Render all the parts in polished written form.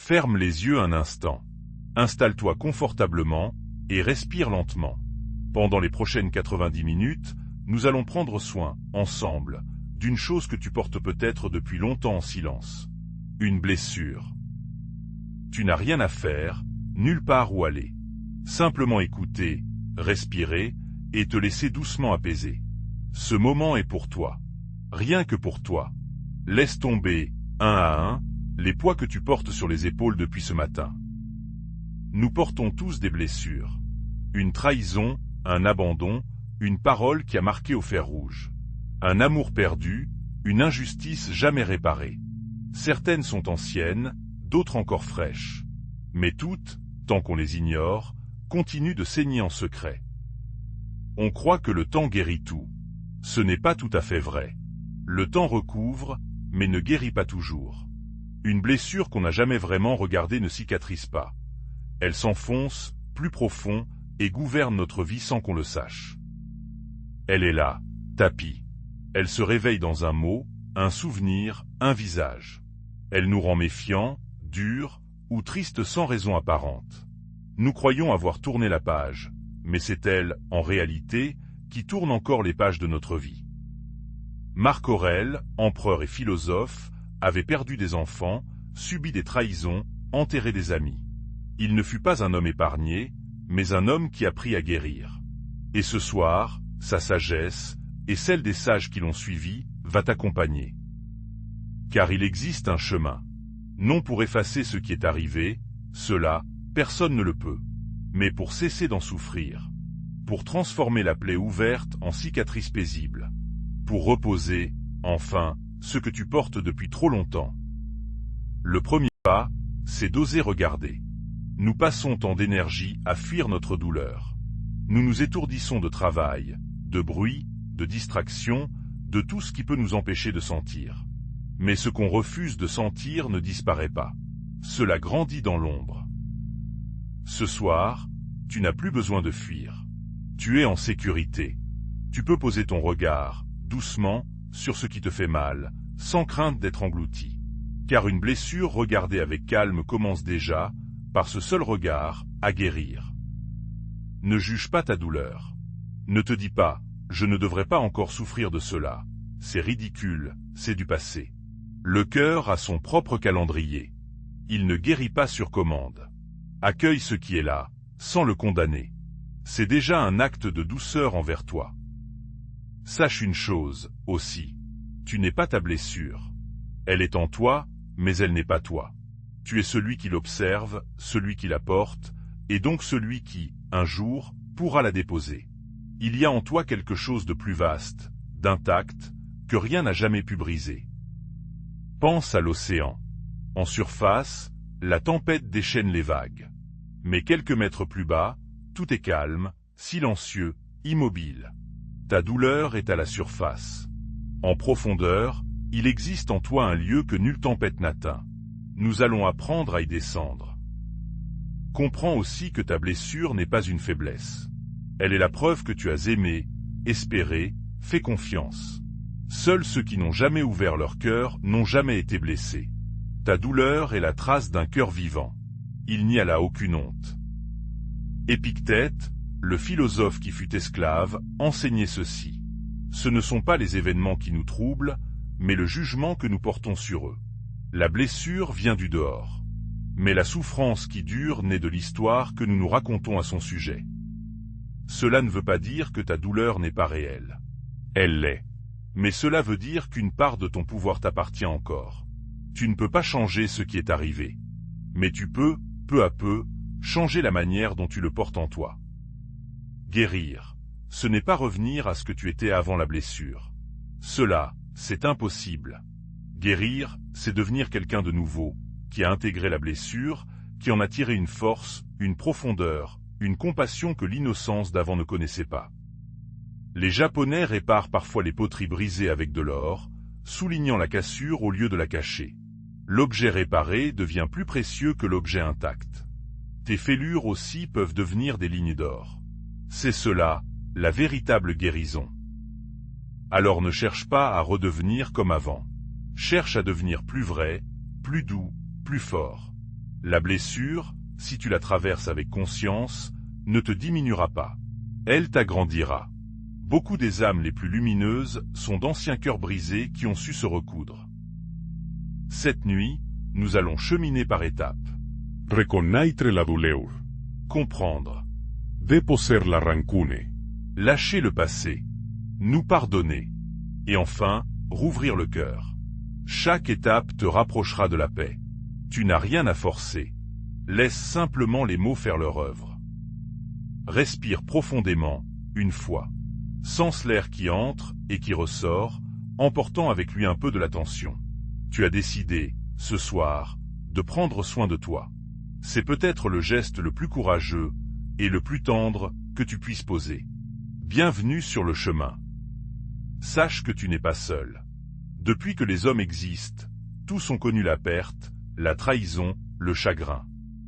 Ferme les yeux un instant. Installe-toi confortablement et respire lentement. Pendant les prochaines 90 minutes, nous allons prendre soin, ensemble, d'une chose que tu portes peut-être depuis longtemps en silence. Une blessure. Tu n'as rien à faire, nulle part où aller. Simplement écouter, respirer et te laisser doucement apaiser. Ce moment est pour toi. Rien que pour toi. Laisse tomber, un à un, les poids que tu portes sur les épaules depuis ce matin. Nous portons tous des blessures. Une trahison, un abandon, une parole qui a marqué au fer rouge. Un amour perdu, une injustice jamais réparée. Certaines sont anciennes, d'autres encore fraîches. Mais toutes, tant qu'on les ignore, continuent de saigner en secret. On croit que le temps guérit tout. Ce n'est pas tout à fait vrai. Le temps recouvre, mais ne guérit pas toujours. Une blessure qu'on n'a jamais vraiment regardée ne cicatrise pas. Elle s'enfonce, plus profond, et gouverne notre vie sans qu'on le sache. Elle est là, tapie. Elle se réveille dans un mot, un souvenir, un visage. Elle nous rend méfiants, durs, ou tristes sans raison apparente. Nous croyons avoir tourné la page, mais c'est elle, en réalité, qui tourne encore les pages de notre vie. Marc Aurèle, empereur et philosophe, avait perdu des enfants, subi des trahisons, enterré des amis. Il ne fut pas un homme épargné, mais un homme qui apprit à guérir. Et ce soir, sa sagesse, et celle des sages qui l'ont suivi, va t'accompagner. Car il existe un chemin. Non pour effacer ce qui est arrivé, cela, personne ne le peut. Mais pour cesser d'en souffrir. Pour transformer la plaie ouverte en cicatrice paisible. Pour reposer, enfin, ce que tu portes depuis trop longtemps. Le premier pas, c'est d'oser regarder. Nous passons tant d'énergie à fuir notre douleur. Nous nous étourdissons de travail, de bruit, de distraction, de tout ce qui peut nous empêcher de sentir. Mais ce qu'on refuse de sentir ne disparaît pas. Cela grandit dans l'ombre. Ce soir, tu n'as plus besoin de fuir. Tu es en sécurité. Tu peux poser ton regard, doucement, sur ce qui te fait mal, sans crainte d'être englouti. Car une blessure regardée avec calme commence déjà, par ce seul regard, à guérir. Ne juge pas ta douleur. Ne te dis pas, je ne devrais pas encore souffrir de cela. C'est ridicule, c'est du passé. Le cœur a son propre calendrier. Il ne guérit pas sur commande. Accueille ce qui est là, sans le condamner. C'est déjà un acte de douceur envers toi. Sache une chose, aussi. Tu n'es pas ta blessure. Elle est en toi, mais elle n'est pas toi. Tu es celui qui l'observe, celui qui la porte, et donc celui qui, un jour, pourra la déposer. Il y a en toi quelque chose de plus vaste, d'intact, que rien n'a jamais pu briser. Pense à l'océan. En surface, la tempête déchaîne les vagues. Mais quelques mètres plus bas, tout est calme, silencieux, immobile. Ta douleur est à la surface. En profondeur, il existe en toi un lieu que nulle tempête n'atteint. Nous allons apprendre à y descendre. Comprends aussi que ta blessure n'est pas une faiblesse. Elle est la preuve que tu as aimé, espéré, fait confiance. Seuls ceux qui n'ont jamais ouvert leur cœur n'ont jamais été blessés. Ta douleur est la trace d'un cœur vivant. Il n'y a là aucune honte. Épictète, le philosophe qui fut esclave, enseignait ceci. Ce ne sont pas les événements qui nous troublent, mais le jugement que nous portons sur eux. La blessure vient du dehors. Mais la souffrance qui dure naît de l'histoire que nous nous racontons à son sujet. Cela ne veut pas dire que ta douleur n'est pas réelle. Elle l'est. Mais cela veut dire qu'une part de ton pouvoir t'appartient encore. Tu ne peux pas changer ce qui est arrivé. Mais tu peux, peu à peu, changer la manière dont tu le portes en toi. Guérir, ce n'est pas revenir à ce que tu étais avant la blessure. Cela, c'est impossible. Guérir, c'est devenir quelqu'un de nouveau, qui a intégré la blessure, qui en a tiré une force, une profondeur, une compassion que l'innocence d'avant ne connaissait pas. Les Japonais réparent parfois les poteries brisées avec de l'or, soulignant la cassure au lieu de la cacher. L'objet réparé devient plus précieux que l'objet intact. Tes fêlures aussi peuvent devenir des lignes d'or. C'est cela, la véritable guérison. Alors ne cherche pas à redevenir comme avant. Cherche à devenir plus vrai, plus doux, plus fort. La blessure, si tu la traverses avec conscience, ne te diminuera pas. Elle t'agrandira. Beaucoup des âmes les plus lumineuses sont d'anciens cœurs brisés qui ont su se recoudre. Cette nuit, nous allons cheminer par étapes. Reconnaître la douleur. Comprendre. Déposer la rancune. Lâcher le passé. Nous pardonner. Et enfin, rouvrir le cœur. Chaque étape te rapprochera de la paix. Tu n'as rien à forcer. Laisse simplement les mots faire leur œuvre. Respire profondément, une fois. Sens l'air qui entre et qui ressort, emportant avec lui un peu de la tension. Tu as décidé, ce soir, de prendre soin de toi. C'est peut-être le geste le plus courageux et le plus tendre que tu puisses poser. Bienvenue sur le chemin. Sache que tu n'es pas seul. Depuis que les hommes existent, tous ont connu la perte, la trahison, le chagrin.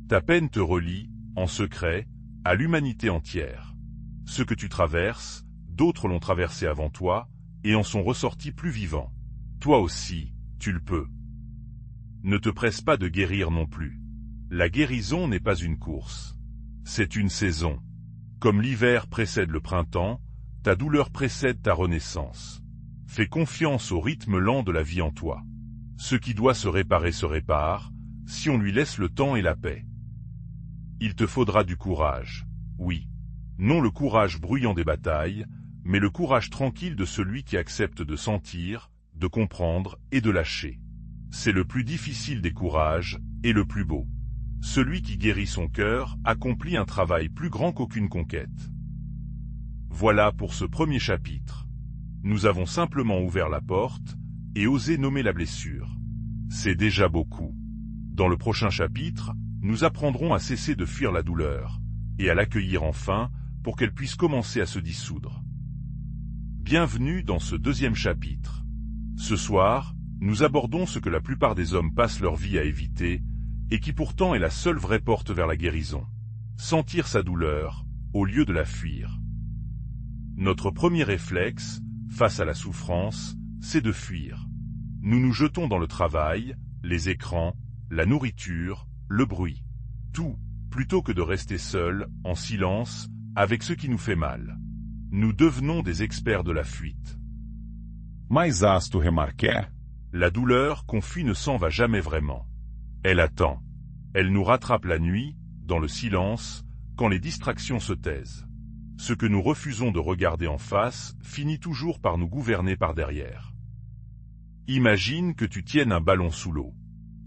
Ta peine te relie, en secret, à l'humanité entière. Ce que tu traverses, d'autres l'ont traversé avant toi, et en sont ressortis plus vivants. Toi aussi, tu le peux. Ne te presse pas de guérir non plus. La guérison n'est pas une course. C'est une saison. Comme l'hiver précède le printemps, ta douleur précède ta renaissance. Fais confiance au rythme lent de la vie en toi. Ce qui doit se répare, si on lui laisse le temps et la paix. Il te faudra du courage, oui. Non le courage bruyant des batailles, mais le courage tranquille de celui qui accepte de sentir, de comprendre et de lâcher. C'est le plus difficile des courages, et le plus beau. Celui qui guérit son cœur accomplit un travail plus grand qu'aucune conquête. Voilà pour ce premier chapitre. Nous avons simplement ouvert la porte, et osé nommer la blessure. C'est déjà beaucoup. Dans le prochain chapitre, nous apprendrons à cesser de fuir la douleur, et à l'accueillir enfin, pour qu'elle puisse commencer à se dissoudre. Bienvenue dans ce deuxième chapitre. Ce soir, nous abordons ce que la plupart des hommes passent leur vie à éviter, et qui pourtant est la seule vraie porte vers la guérison. Sentir sa douleur, au lieu de la fuir. Notre premier réflexe, face à la souffrance, c'est de fuir. Nous nous jetons dans le travail, les écrans, la nourriture, le bruit. Tout, plutôt que de rester seuls, en silence, avec ce qui nous fait mal. Nous devenons des experts de la fuite. Mas has tu remarqué? La douleur qu'on fuit ne s'en va jamais vraiment. Elle attend. Elle nous rattrape la nuit, dans le silence, quand les distractions se taisent. Ce que nous refusons de regarder en face finit toujours par nous gouverner par derrière. Imagine que tu tiennes un ballon sous l'eau.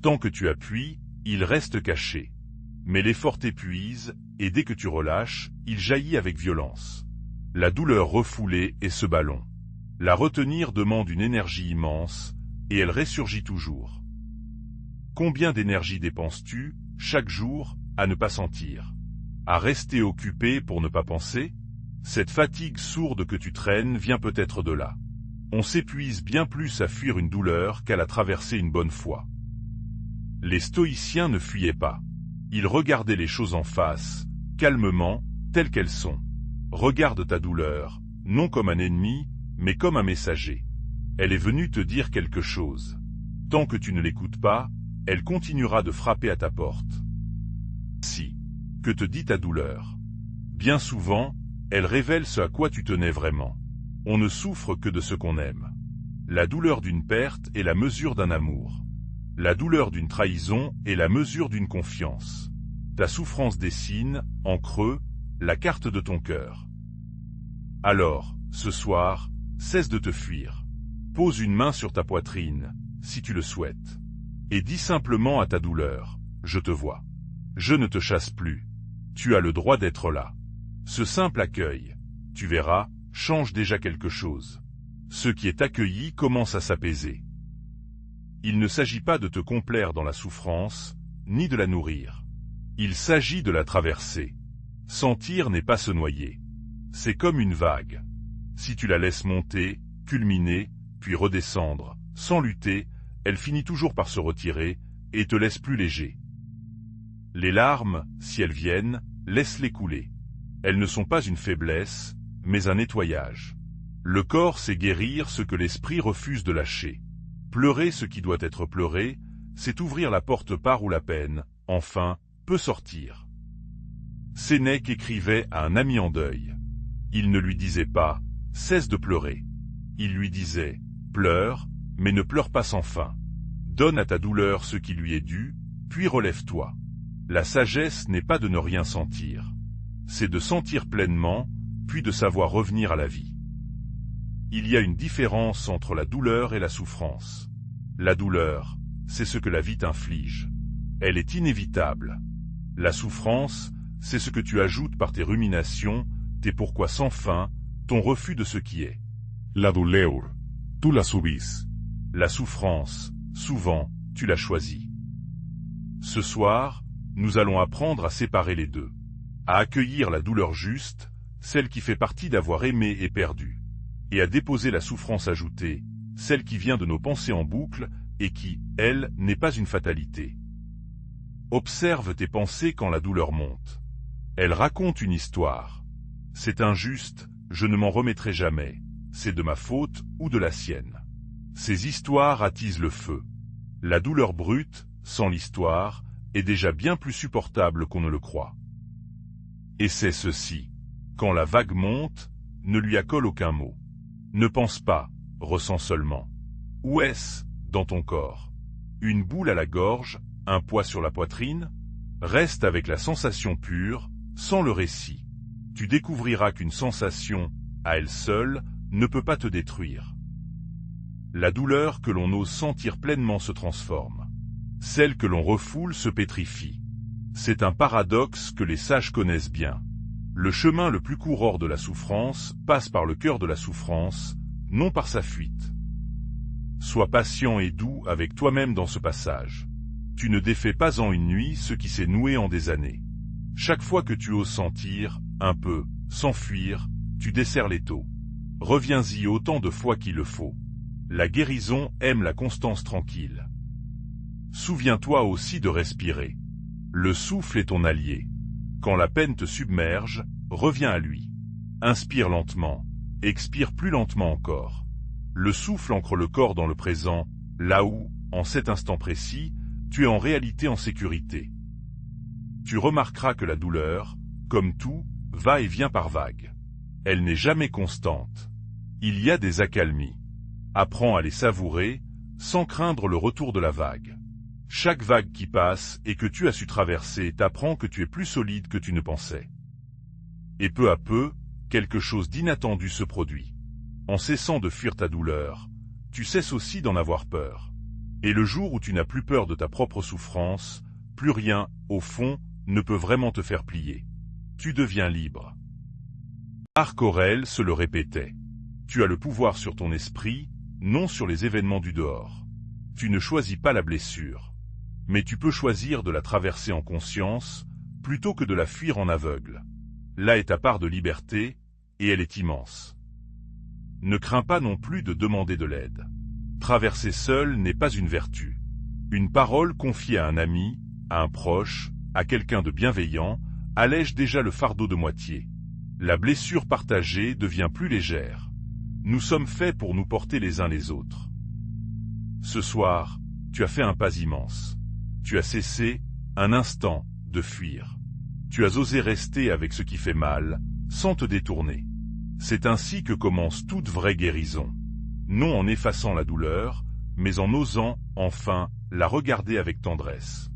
Tant que tu appuies, il reste caché. Mais l'effort t'épuise, et dès que tu relâches, il jaillit avec violence. La douleur refoulée est ce ballon. La retenir demande une énergie immense, et elle ressurgit toujours. Combien d'énergie dépenses-tu, chaque jour, à ne pas sentir? À rester occupé pour ne pas penser? Cette fatigue sourde que tu traînes vient peut-être de là. On s'épuise bien plus à fuir une douleur qu'à la traverser une bonne fois. Les stoïciens ne fuyaient pas. Ils regardaient les choses en face, calmement, telles qu'elles sont. Regarde ta douleur, non comme un ennemi, mais comme un messager. Elle est venue te dire quelque chose. Tant que tu ne l'écoutes pas, elle continuera de frapper à ta porte. Si. Que te dit ta douleur? Bien souvent, elle révèle ce à quoi tu tenais vraiment. On ne souffre que de ce qu'on aime. La douleur d'une perte est la mesure d'un amour. La douleur d'une trahison est la mesure d'une confiance. Ta souffrance dessine, en creux, la carte de ton cœur. Alors, ce soir, cesse de te fuir. Pose une main sur ta poitrine, si tu le souhaites. Et dis simplement à ta douleur, je te vois. Je ne te chasse plus. Tu as le droit d'être là. Ce simple accueil, tu verras, change déjà quelque chose. Ce qui est accueilli commence à s'apaiser. Il ne s'agit pas de te complaire dans la souffrance, ni de la nourrir. Il s'agit de la traverser. Sentir n'est pas se noyer. C'est comme une vague. Si tu la laisses monter, culminer, puis redescendre, sans lutter, elle finit toujours par se retirer, et te laisse plus léger. Les larmes, si elles viennent, laisse-les couler. Elles ne sont pas une faiblesse, mais un nettoyage. Le corps sait guérir ce que l'esprit refuse de lâcher. Pleurer ce qui doit être pleuré, c'est ouvrir la porte par où la peine, enfin, peut sortir. Sénèque écrivait à un ami en deuil. Il ne lui disait pas « cesse de pleurer ». Il lui disait « pleure, mais ne pleure pas sans fin. Donne à ta douleur ce qui lui est dû, puis relève-toi. La sagesse n'est pas de ne rien sentir. C'est de sentir pleinement, puis de savoir revenir à la vie. Il y a une différence entre la douleur et la souffrance. La douleur, c'est ce que la vie t'inflige. Elle est inévitable. La souffrance, c'est ce que tu ajoutes par tes ruminations, tes pourquoi sans fin, ton refus de ce qui est. La douleur, tu la subis. La souffrance, souvent, tu l'as choisie. Ce soir, nous allons apprendre à séparer les deux. À accueillir la douleur juste, celle qui fait partie d'avoir aimé et perdu. Et à déposer la souffrance ajoutée, celle qui vient de nos pensées en boucle et qui, elle, n'est pas une fatalité. Observe tes pensées quand la douleur monte. Elle raconte une histoire. C'est injuste, je ne m'en remettrai jamais. C'est de ma faute ou de la sienne. Ces histoires attisent le feu. La douleur brute, sans l'histoire, est déjà bien plus supportable qu'on ne le croit. Et c'est ceci. Quand la vague monte, ne lui accole aucun mot. Ne pense pas, ressens seulement. Où est-ce, dans ton corps? Une boule à la gorge, un poids sur la poitrine? Reste avec la sensation pure, sans le récit. Tu découvriras qu'une sensation, à elle seule, ne peut pas te détruire. La douleur que l'on ose sentir pleinement se transforme. Celle que l'on refoule se pétrifie. C'est un paradoxe que les sages connaissent bien. Le chemin le plus court hors de la souffrance passe par le cœur de la souffrance, non par sa fuite. Sois patient et doux avec toi-même dans ce passage. Tu ne défais pas en une nuit ce qui s'est noué en des années. Chaque fois que tu oses sentir, un peu, s'enfuir, tu desserres l'étau. Reviens-y autant de fois qu'il le faut. La guérison aime la constance tranquille. Souviens-toi aussi de respirer. Le souffle est ton allié. Quand la peine te submerge, reviens à lui. Inspire lentement, expire plus lentement encore. Le souffle ancre le corps dans le présent, là où, en cet instant précis, tu es en réalité en sécurité. Tu remarqueras que la douleur, comme tout, va et vient par vagues. Elle n'est jamais constante. Il y a des accalmies. Apprends à les savourer, sans craindre le retour de la vague. Chaque vague qui passe et que tu as su traverser t'apprend que tu es plus solide que tu ne pensais. Et peu à peu, quelque chose d'inattendu se produit. En cessant de fuir ta douleur, tu cesses aussi d'en avoir peur. Et le jour où tu n'as plus peur de ta propre souffrance, plus rien, au fond, ne peut vraiment te faire plier. Tu deviens libre. Marc Aurèle se le répétait. Tu as le pouvoir sur ton esprit, non sur les événements du dehors. Tu ne choisis pas la blessure. Mais tu peux choisir de la traverser en conscience, plutôt que de la fuir en aveugle. Là est ta part de liberté, et elle est immense. Ne crains pas non plus de demander de l'aide. Traverser seul n'est pas une vertu. Une parole confiée à un ami, à un proche, à quelqu'un de bienveillant, allège déjà le fardeau de moitié. La blessure partagée devient plus légère. Nous sommes faits pour nous porter les uns les autres. Ce soir, tu as fait un pas immense. Tu as cessé, un instant, de fuir. Tu as osé rester avec ce qui fait mal, sans te détourner. C'est ainsi que commence toute vraie guérison. Non en effaçant la douleur, mais en osant, enfin, la regarder avec tendresse.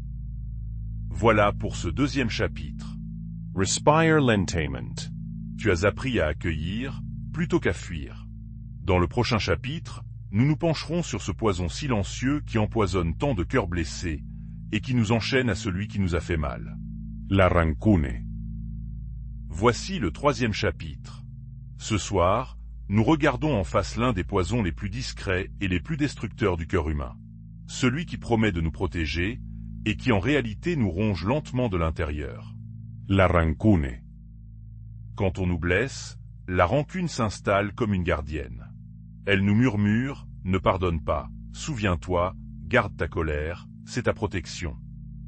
Voilà pour ce deuxième chapitre. Respire lentament. Tu as appris à accueillir, plutôt qu'à fuir. Dans le prochain chapitre, nous nous pencherons sur ce poison silencieux qui empoisonne tant de cœurs blessés, et qui nous enchaîne à celui qui nous a fait mal. La rancune. Voici le troisième chapitre. Ce soir, nous regardons en face l'un des poisons les plus discrets et les plus destructeurs du cœur humain. Celui qui promet de nous protéger, et qui en réalité nous ronge lentement de l'intérieur. La rancune. Quand on nous blesse, la rancune s'installe comme une gardienne. Elle nous murmure, ne pardonne pas, souviens-toi, garde ta colère, c'est ta protection.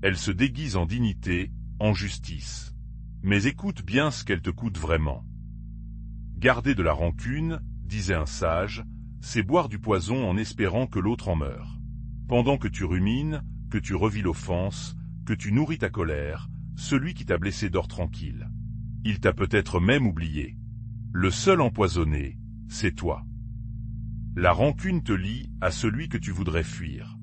Elle se déguise en dignité, en justice. Mais écoute bien ce qu'elle te coûte vraiment. Garder de la rancune, disait un sage, c'est boire du poison en espérant que l'autre en meure. Pendant que tu rumines, que tu revis l'offense, que tu nourris ta colère, celui qui t'a blessé dort tranquille. Il t'a peut-être même oublié. Le seul empoisonné, c'est toi. La rancune te lie à celui que tu voudrais fuir.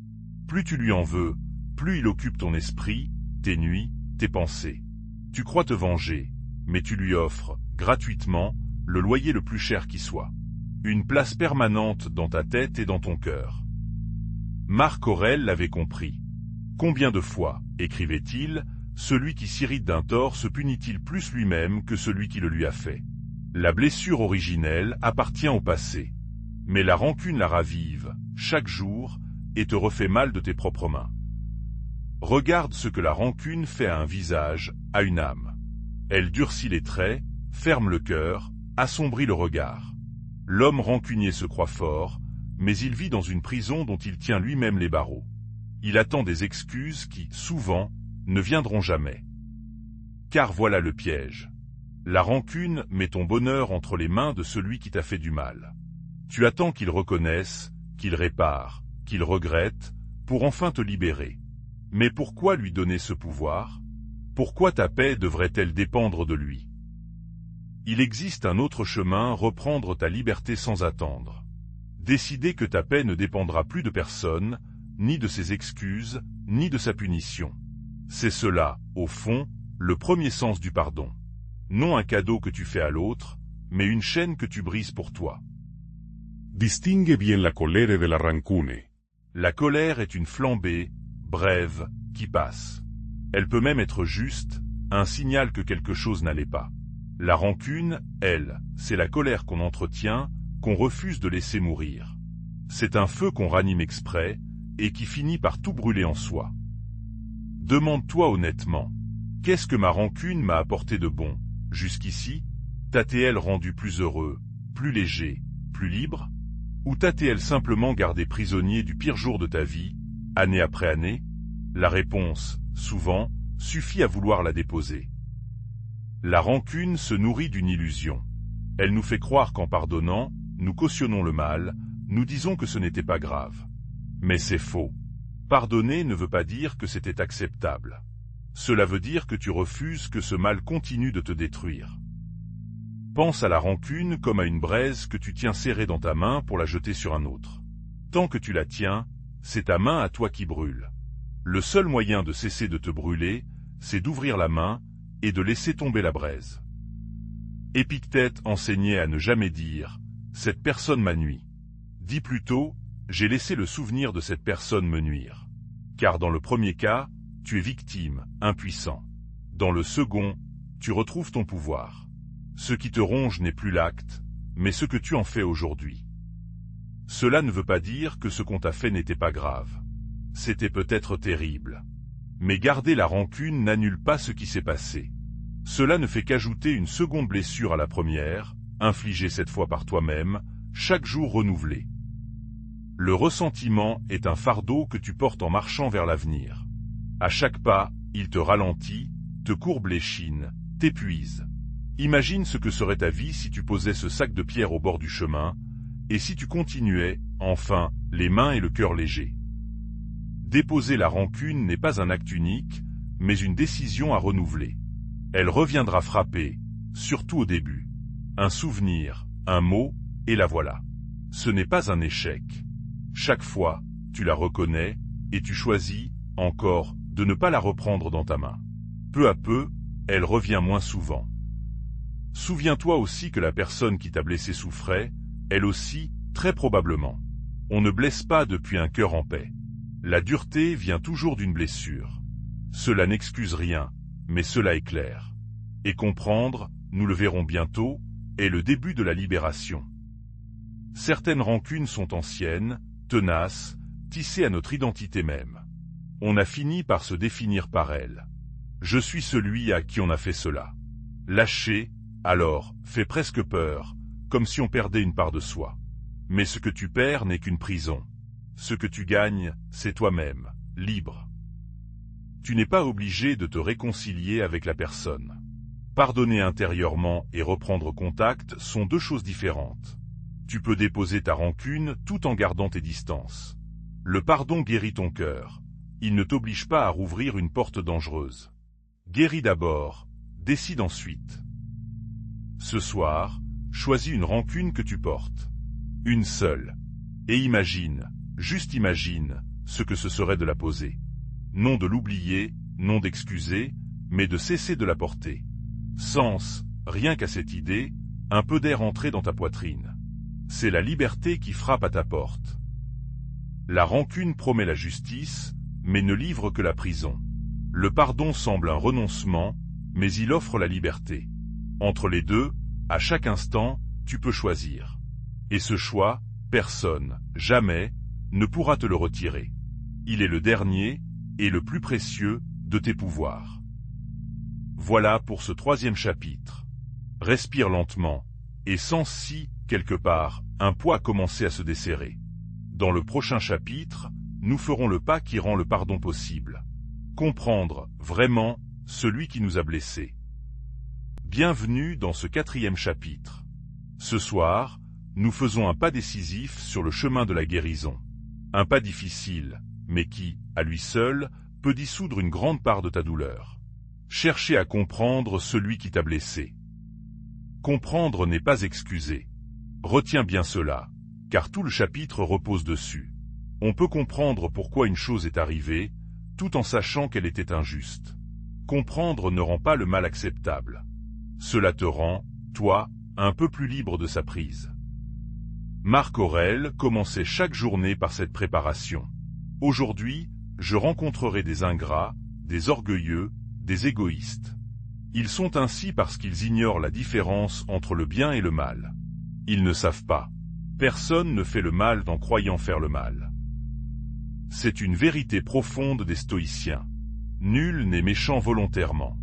Plus tu lui en veux, plus il occupe ton esprit, tes nuits, tes pensées. Tu crois te venger, mais tu lui offres, gratuitement, le loyer le plus cher qui soit. Une place permanente dans ta tête et dans ton cœur. Marc Aurèle l'avait compris. Combien de fois, écrivait-il, celui qui s'irrite d'un tort se punit-il plus lui-même que celui qui le lui a fait. La blessure originelle appartient au passé. Mais la rancune la ravive, chaque jour, et te refait mal de tes propres mains. Regarde ce que la rancune fait à un visage, à une âme. Elle durcit les traits, ferme le cœur, assombrit le regard. L'homme rancunier se croit fort, mais il vit dans une prison dont il tient lui-même les barreaux. Il attend des excuses qui, souvent, ne viendront jamais. Car voilà le piège. La rancune met ton bonheur entre les mains de celui qui t'a fait du mal. Tu attends qu'il reconnaisse, qu'il répare, qu'il regrette, pour enfin te libérer. Mais pourquoi lui donner ce pouvoir? Pourquoi ta paix devrait-elle dépendre de lui? Il existe un autre chemin, reprendre ta liberté sans attendre. Décider que ta paix ne dépendra plus de personne, ni de ses excuses, ni de sa punition. C'est cela, au fond, le premier sens du pardon. Non un cadeau que tu fais à l'autre, mais une chaîne que tu brises pour toi. Distingue bien la colère de la rancune. La colère est une flambée, brève, qui passe. Elle peut même être juste, un signal que quelque chose n'allait pas. La rancune, elle, c'est la colère qu'on entretient, qu'on refuse de laisser mourir. C'est un feu qu'on ranime exprès, et qui finit par tout brûler en soi. Demande-toi honnêtement, qu'est-ce que ma rancune m'a apporté de bon, jusqu'ici? T'a-t-elle rendu plus heureux, plus léger, plus libre? Ou t'a-t-elle simplement gardé prisonnier du pire jour de ta vie, année après année? La réponse, souvent, suffit à vouloir la déposer. La rancune se nourrit d'une illusion. Elle nous fait croire qu'en pardonnant, nous cautionnons le mal, nous disons que ce n'était pas grave. Mais c'est faux. Pardonner ne veut pas dire que c'était acceptable. Cela veut dire que tu refuses que ce mal continue de te détruire. Pense à la rancune comme à une braise que tu tiens serrée dans ta main pour la jeter sur un autre. Tant que tu la tiens, c'est ta main à toi qui brûle. Le seul moyen de cesser de te brûler, c'est d'ouvrir la main et de laisser tomber la braise. Épictète enseignait à ne jamais dire « cette personne m'a nui ». Dis plutôt « j'ai laissé le souvenir de cette personne me nuire ». Car dans le premier cas, tu es victime, impuissant. Dans le second, tu retrouves ton pouvoir. Ce qui te ronge n'est plus l'acte, mais ce que tu en fais aujourd'hui. Cela ne veut pas dire que ce qu'on t'a fait n'était pas grave. C'était peut-être terrible. Mais garder la rancune n'annule pas ce qui s'est passé. Cela ne fait qu'ajouter une seconde blessure à la première, infligée cette fois par toi-même, chaque jour renouvelée. Le ressentiment est un fardeau que tu portes en marchant vers l'avenir. À chaque pas, il te ralentit, te courbe l'échine, t'épuise. Imagine ce que serait ta vie si tu posais ce sac de pierre au bord du chemin, et si tu continuais, enfin, les mains et le cœur légers. Déposer la rancune n'est pas un acte unique, mais une décision à renouveler. Elle reviendra frapper, surtout au début. Un souvenir, un mot, et la voilà. Ce n'est pas un échec. Chaque fois, tu la reconnais, et tu choisis, encore, de ne pas la reprendre dans ta main. Peu à peu, elle revient moins souvent. Souviens-toi aussi que la personne qui t'a blessé souffrait, elle aussi, très probablement. On ne blesse pas depuis un cœur en paix. La dureté vient toujours d'une blessure. Cela n'excuse rien, mais cela éclaire. Et comprendre, nous le verrons bientôt, est le début de la libération. Certaines rancunes sont anciennes, tenaces, tissées à notre identité même. On a fini par se définir par elles. Je suis celui à qui on a fait cela. Lâcher, alors, fait presque peur, comme si on perdait une part de soi. Mais ce que tu perds n'est qu'une prison. Ce que tu gagnes, c'est toi-même, libre. Tu n'es pas obligé de te réconcilier avec la personne. Pardonner intérieurement et reprendre contact sont deux choses différentes. Tu peux déposer ta rancune tout en gardant tes distances. Le pardon guérit ton cœur. il ne t'oblige pas à rouvrir une porte dangereuse. Guéris d'abord, décide ensuite. Ce soir, choisis une rancune que tu portes. Une seule. Et imagine, juste imagine, ce que ce serait de la poser. Non de l'oublier, non d'excuser, mais de cesser de la porter. Sens, rien qu'à cette idée, un peu d'air entré dans ta poitrine. C'est la liberté qui frappe à ta porte. La rancune promet la justice, mais ne livre que la prison. Le pardon semble un renoncement, mais il offre la liberté. Entre les deux, à chaque instant, tu peux choisir. Et ce choix, personne, jamais, ne pourra te le retirer. Il est le dernier, et le plus précieux, de tes pouvoirs. Voilà pour ce 3e chapitre. Respire lentement, et sens si, quelque part, un poids a commencé à se desserrer. Dans le prochain chapitre, nous ferons le pas qui rend le pardon possible. Comprendre, vraiment, celui qui nous a blessés. Bienvenue dans ce 4e chapitre. Ce soir, nous faisons un pas décisif sur le chemin de la guérison. Un pas difficile, mais qui, à lui seul, peut dissoudre une grande part de ta douleur. Chercher à comprendre celui qui t'a blessé. Comprendre n'est pas excuser. Retiens bien cela, car tout le chapitre repose dessus. On peut comprendre pourquoi une chose est arrivée, tout en sachant qu'elle était injuste. Comprendre ne rend pas le mal acceptable. Cela te rend, toi, un peu plus libre de sa prise. Marc Aurèle commençait chaque journée par cette préparation. Aujourd'hui, je rencontrerai des ingrats, des orgueilleux, des égoïstes. Ils sont ainsi parce qu'ils ignorent la différence entre le bien et le mal. Ils ne savent pas. Personne ne fait le mal en croyant faire le mal. C'est une vérité profonde des stoïciens. Nul n'est méchant volontairement.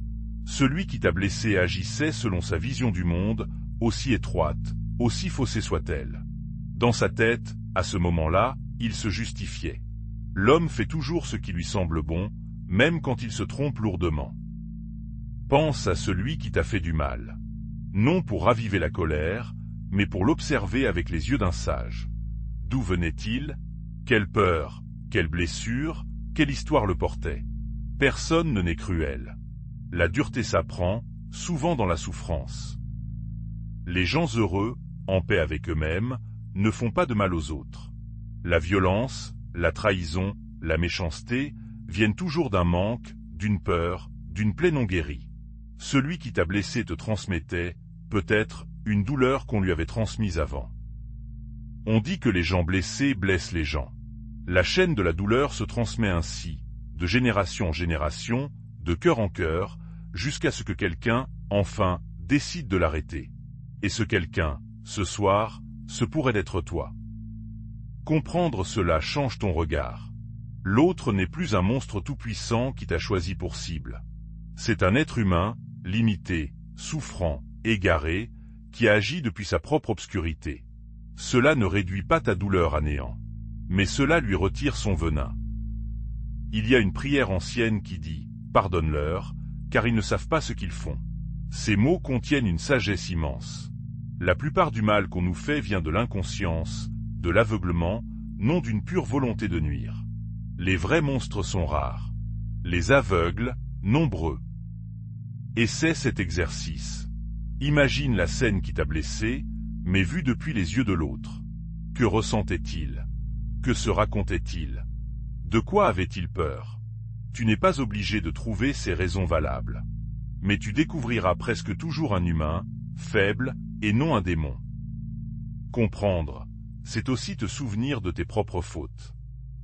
Celui qui t'a blessé agissait selon sa vision du monde, aussi étroite, aussi faussée soit-elle. Dans sa tête, à ce moment-là, il se justifiait. L'homme fait toujours ce qui lui semble bon, même quand il se trompe lourdement. Pense à celui qui t'a fait du mal. Non pour raviver la colère, mais pour l'observer avec les yeux d'un sage. D'où venait-il? Quelle peur, quelle blessure, quelle histoire le portait? Personne ne n'est cruel. La dureté s'apprend, souvent dans la souffrance. Les gens heureux, en paix avec eux-mêmes, ne font pas de mal aux autres. La violence, la trahison, la méchanceté viennent toujours d'un manque, d'une peur, d'une plaie non guérie. Celui qui t'a blessé te transmettait, peut-être, une douleur qu'on lui avait transmise avant. On dit que les gens blessés blessent les gens. La chaîne de la douleur se transmet ainsi, de génération en génération, de cœur en cœur, jusqu'à ce que quelqu'un, enfin, décide de l'arrêter. Et ce quelqu'un, ce soir, ce pourrait être toi. Comprendre cela change ton regard. L'autre n'est plus un monstre tout-puissant qui t'a choisi pour cible. C'est un être humain, limité, souffrant, égaré, qui agit depuis sa propre obscurité. Cela ne réduit pas ta douleur à néant, mais cela lui retire son venin. Il y a une prière ancienne qui dit « Pardonne-leur, car ils ne savent pas ce qu'ils font ». Ces mots contiennent une sagesse immense. La plupart du mal qu'on nous fait vient de l'inconscience, de l'aveuglement, non d'une pure volonté de nuire. Les vrais monstres sont rares. Les aveugles, nombreux. Essaie cet exercice. Imagine la scène qui t'a blessé, mais vue depuis les yeux de l'autre. Que ressentait-il? Que se racontait-il? De quoi avait-il peur? Tu n'es pas obligé de trouver ces raisons valables. Mais tu découvriras presque toujours un humain, faible, et non un démon. Comprendre, c'est aussi te souvenir de tes propres fautes.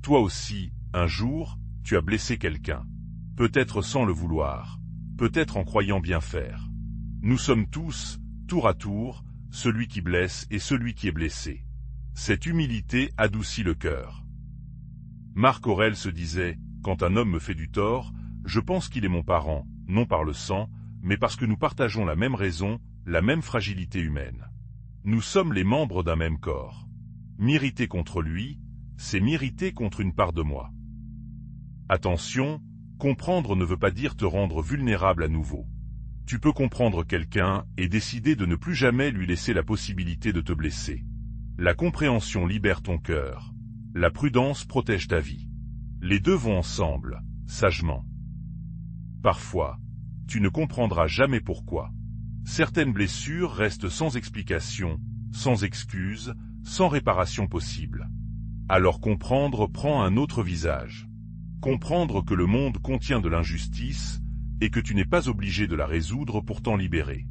Toi aussi, un jour, tu as blessé quelqu'un. Peut-être sans le vouloir, peut-être en croyant bien faire. Nous sommes tous, tour à tour, celui qui blesse et celui qui est blessé. Cette humilité adoucit le cœur. Marc Aurèle se disait, quand un homme me fait du tort, je pense qu'il est mon parent, non par le sang, mais parce que nous partageons la même raison, la même fragilité humaine. Nous sommes les membres d'un même corps. M'irriter contre lui, c'est m'irriter contre une part de moi. Attention, comprendre ne veut pas dire te rendre vulnérable à nouveau. Tu peux comprendre quelqu'un et décider de ne plus jamais lui laisser la possibilité de te blesser. La compréhension libère ton cœur. La prudence protège ta vie. Les deux vont ensemble, sagement. Parfois, tu ne comprendras jamais pourquoi. Certaines blessures restent sans explication, sans excuse, sans réparation possible. Alors comprendre prend un autre visage. Comprendre que le monde contient de l'injustice et que tu n'es pas obligé de la résoudre pour t'en libérer.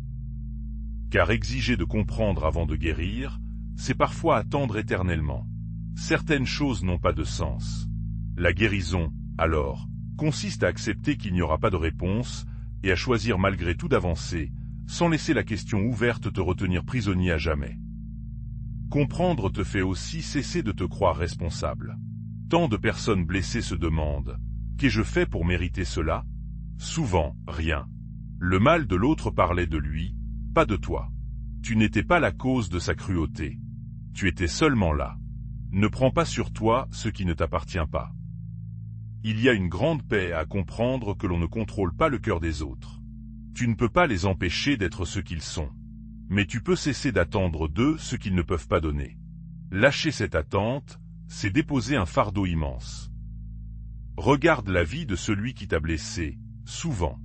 Car exiger de comprendre avant de guérir, c'est parfois attendre éternellement. Certaines choses n'ont pas de sens. La guérison, alors, consiste à accepter qu'il n'y aura pas de réponse et à choisir malgré tout d'avancer, sans laisser la question ouverte te retenir prisonnier à jamais. Comprendre te fait aussi cesser de te croire responsable. Tant de personnes blessées se demandent « Qu'ai-je fait pour mériter cela ?» Souvent, rien. Le mal de l'autre parlait de lui, pas de toi. Tu n'étais pas la cause de sa cruauté. Tu étais seulement là. Ne prends pas sur toi ce qui ne t'appartient pas. Il y a une grande paix à comprendre que l'on ne contrôle pas le cœur des autres. Tu ne peux pas les empêcher d'être ce qu'ils sont. Mais tu peux cesser d'attendre d'eux ce qu'ils ne peuvent pas donner. Lâcher cette attente, c'est déposer un fardeau immense. Regarde la vie de celui qui t'a blessé, souvent.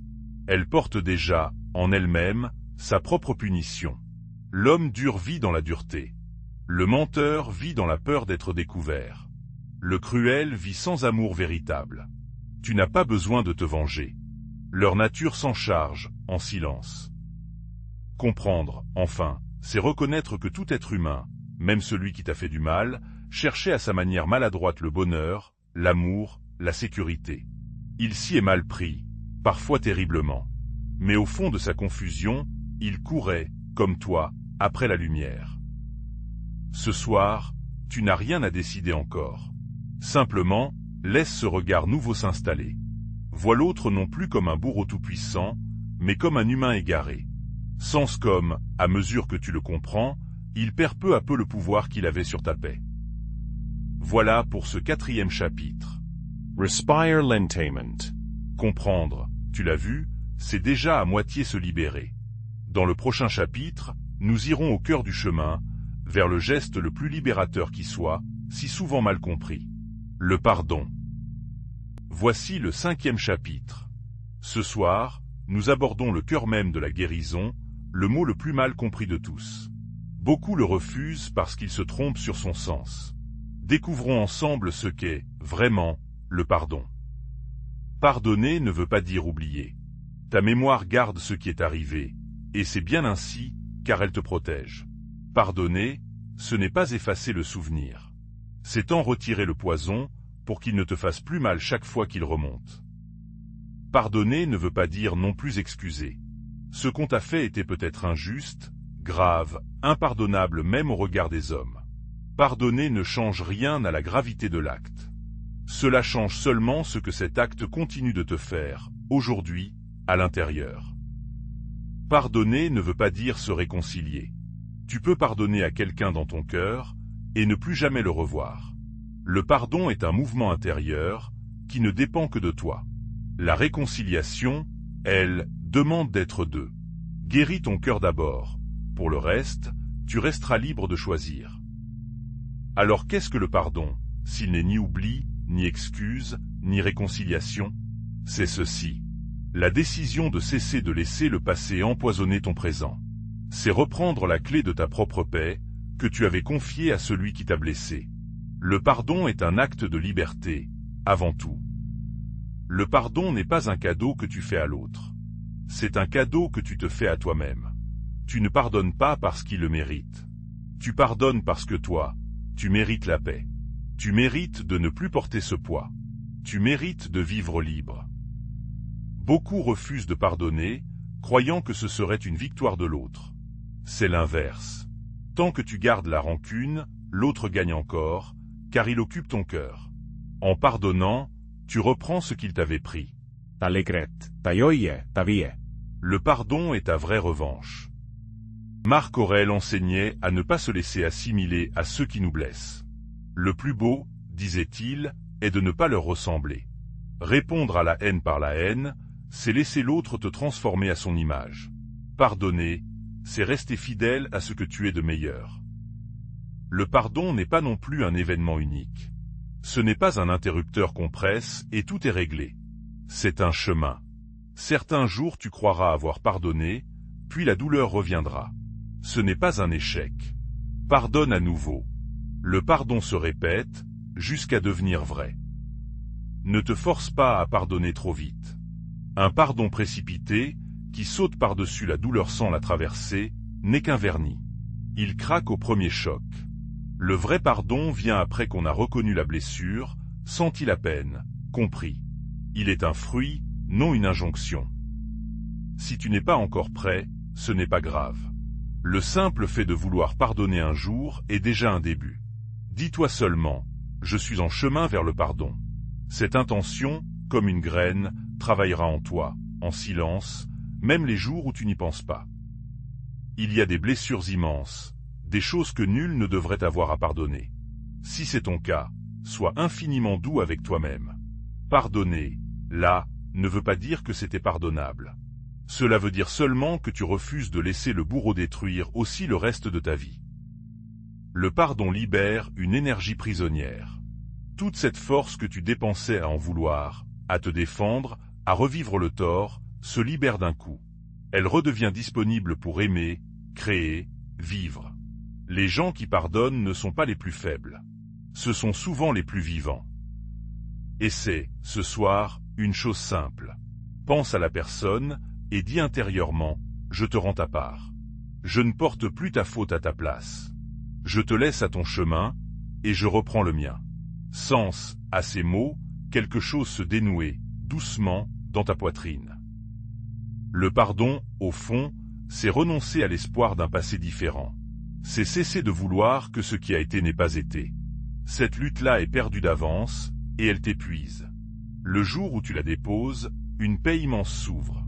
Elle porte déjà, en elle-même, sa propre punition. L'homme dur vit dans la dureté. Le menteur vit dans la peur d'être découvert. Le cruel vit sans amour véritable. Tu n'as pas besoin de te venger. Leur nature s'en charge, en silence. Comprendre, enfin, c'est reconnaître que tout être humain, même celui qui t'a fait du mal, cherchait à sa manière maladroite le bonheur, l'amour, la sécurité. Il s'y est mal pris, parfois terriblement. Mais au fond de sa confusion, il courait, comme toi, après la lumière. Ce soir, tu n'as rien à décider encore. Simplement, laisse ce regard nouveau s'installer. Vois l'autre non plus comme un bourreau tout-puissant, mais comme un humain égaré. Sens comme, à mesure que tu le comprends, il perd peu à peu le pouvoir qu'il avait sur ta paix. Voilà pour ce 4e chapitre. Respire lentament. Comprendre, tu l'as vu, c'est déjà à moitié se libérer. Dans le prochain chapitre, nous irons au cœur du chemin, vers le geste le plus libérateur qui soit, si souvent mal compris. Le pardon. Voici le 5e chapitre. Ce soir, nous abordons le cœur même de la guérison, le mot le plus mal compris de tous. Beaucoup le refusent parce qu'ils se trompent sur son sens. Découvrons ensemble ce qu'est, vraiment, le pardon. Pardonner ne veut pas dire oublier. Ta mémoire garde ce qui est arrivé, et c'est bien ainsi, car elle te protège. Pardonner, ce n'est pas effacer le souvenir. C'est en retirer le poison, pour qu'il ne te fasse plus mal chaque fois qu'il remonte. Pardonner ne veut pas dire non plus excuser. Ce qu'on t'a fait était peut-être injuste, grave, impardonnable même au regard des hommes. Pardonner ne change rien à la gravité de l'acte. Cela change seulement ce que cet acte continue de te faire, aujourd'hui, à l'intérieur. Pardonner ne veut pas dire se réconcilier. Tu peux pardonner à quelqu'un dans ton cœur, et ne plus jamais le revoir. Le pardon est un mouvement intérieur, qui ne dépend que de toi. La réconciliation, elle, demande d'être deux. Guéris ton cœur d'abord. Pour le reste, tu resteras libre de choisir. Alors qu'est-ce que le pardon, s'il n'est ni oubli, ni excuse, ni réconciliation? C'est ceci. La décision de cesser de laisser le passé empoisonner ton présent. C'est reprendre la clé de ta propre paix, que tu avais confiée à celui qui t'a blessé. Le pardon est un acte de liberté, avant tout. Le pardon n'est pas un cadeau que tu fais à l'autre. C'est un cadeau que tu te fais à toi-même. Tu ne pardonnes pas parce qu'il le mérite. Tu pardonnes parce que toi, tu mérites la paix. Tu mérites de ne plus porter ce poids. Tu mérites de vivre libre. Beaucoup refusent de pardonner, croyant que ce serait une victoire de l'autre. C'est l'inverse. Tant que tu gardes la rancune, l'autre gagne encore, car il occupe ton cœur. En pardonnant, tu reprends ce qu'il t'avait pris. Le pardon est ta vraie revanche. Marc Aurèle enseignait à ne pas se laisser assimiler à ceux qui nous blessent. Le plus beau, disait-il, est de ne pas leur ressembler. Répondre à la haine par la haine, c'est laisser l'autre te transformer à son image. Pardonner, c'est rester fidèle à ce que tu es de meilleur. Le pardon n'est pas non plus un événement unique. Ce n'est pas un interrupteur qu'on presse et tout est réglé. C'est un chemin. Certains jours tu croiras avoir pardonné, puis la douleur reviendra. Ce n'est pas un échec. Pardonne à nouveau. Le pardon se répète, jusqu'à devenir vrai. Ne te force pas à pardonner trop vite. Un pardon précipité, qui saute par-dessus la douleur sans la traverser, n'est qu'un vernis. Il craque au premier choc. Le vrai pardon vient après qu'on a reconnu la blessure, senti la peine, compris. Il est un fruit, non une injonction. Si tu n'es pas encore prêt, ce n'est pas grave. Le simple fait de vouloir pardonner un jour est déjà un début. Dis-toi seulement, je suis en chemin vers le pardon. Cette intention, comme une graine, travaillera en toi, en silence, même les jours où tu n'y penses pas. Il y a des blessures immenses, des choses que nul ne devrait avoir à pardonner. Si c'est ton cas, sois infiniment doux avec toi-même. Pardonner, là, ne veut pas dire que c'était pardonnable. Cela veut dire seulement que tu refuses de laisser le bourreau détruire aussi le reste de ta vie. Le pardon libère une énergie prisonnière. Toute cette force que tu dépensais à en vouloir, à te défendre, à revivre le tort, se libère d'un coup. Elle redevient disponible pour aimer, créer, vivre. Les gens qui pardonnent ne sont pas les plus faibles. Ce sont souvent les plus vivants. Essaie, ce soir, une chose simple. Pense à la personne, et dis intérieurement, je te rends ta part. Je ne porte plus ta faute à ta place. Je te laisse à ton chemin, et je reprends le mien. Sens, à ces mots, quelque chose se dénouer, doucement, dans ta poitrine. Le pardon, au fond, c'est renoncer à l'espoir d'un passé différent. C'est cesser de vouloir que ce qui a été n'ait pas été. Cette lutte-là est perdue d'avance, et elle t'épuise. Le jour où tu la déposes, une paix immense s'ouvre.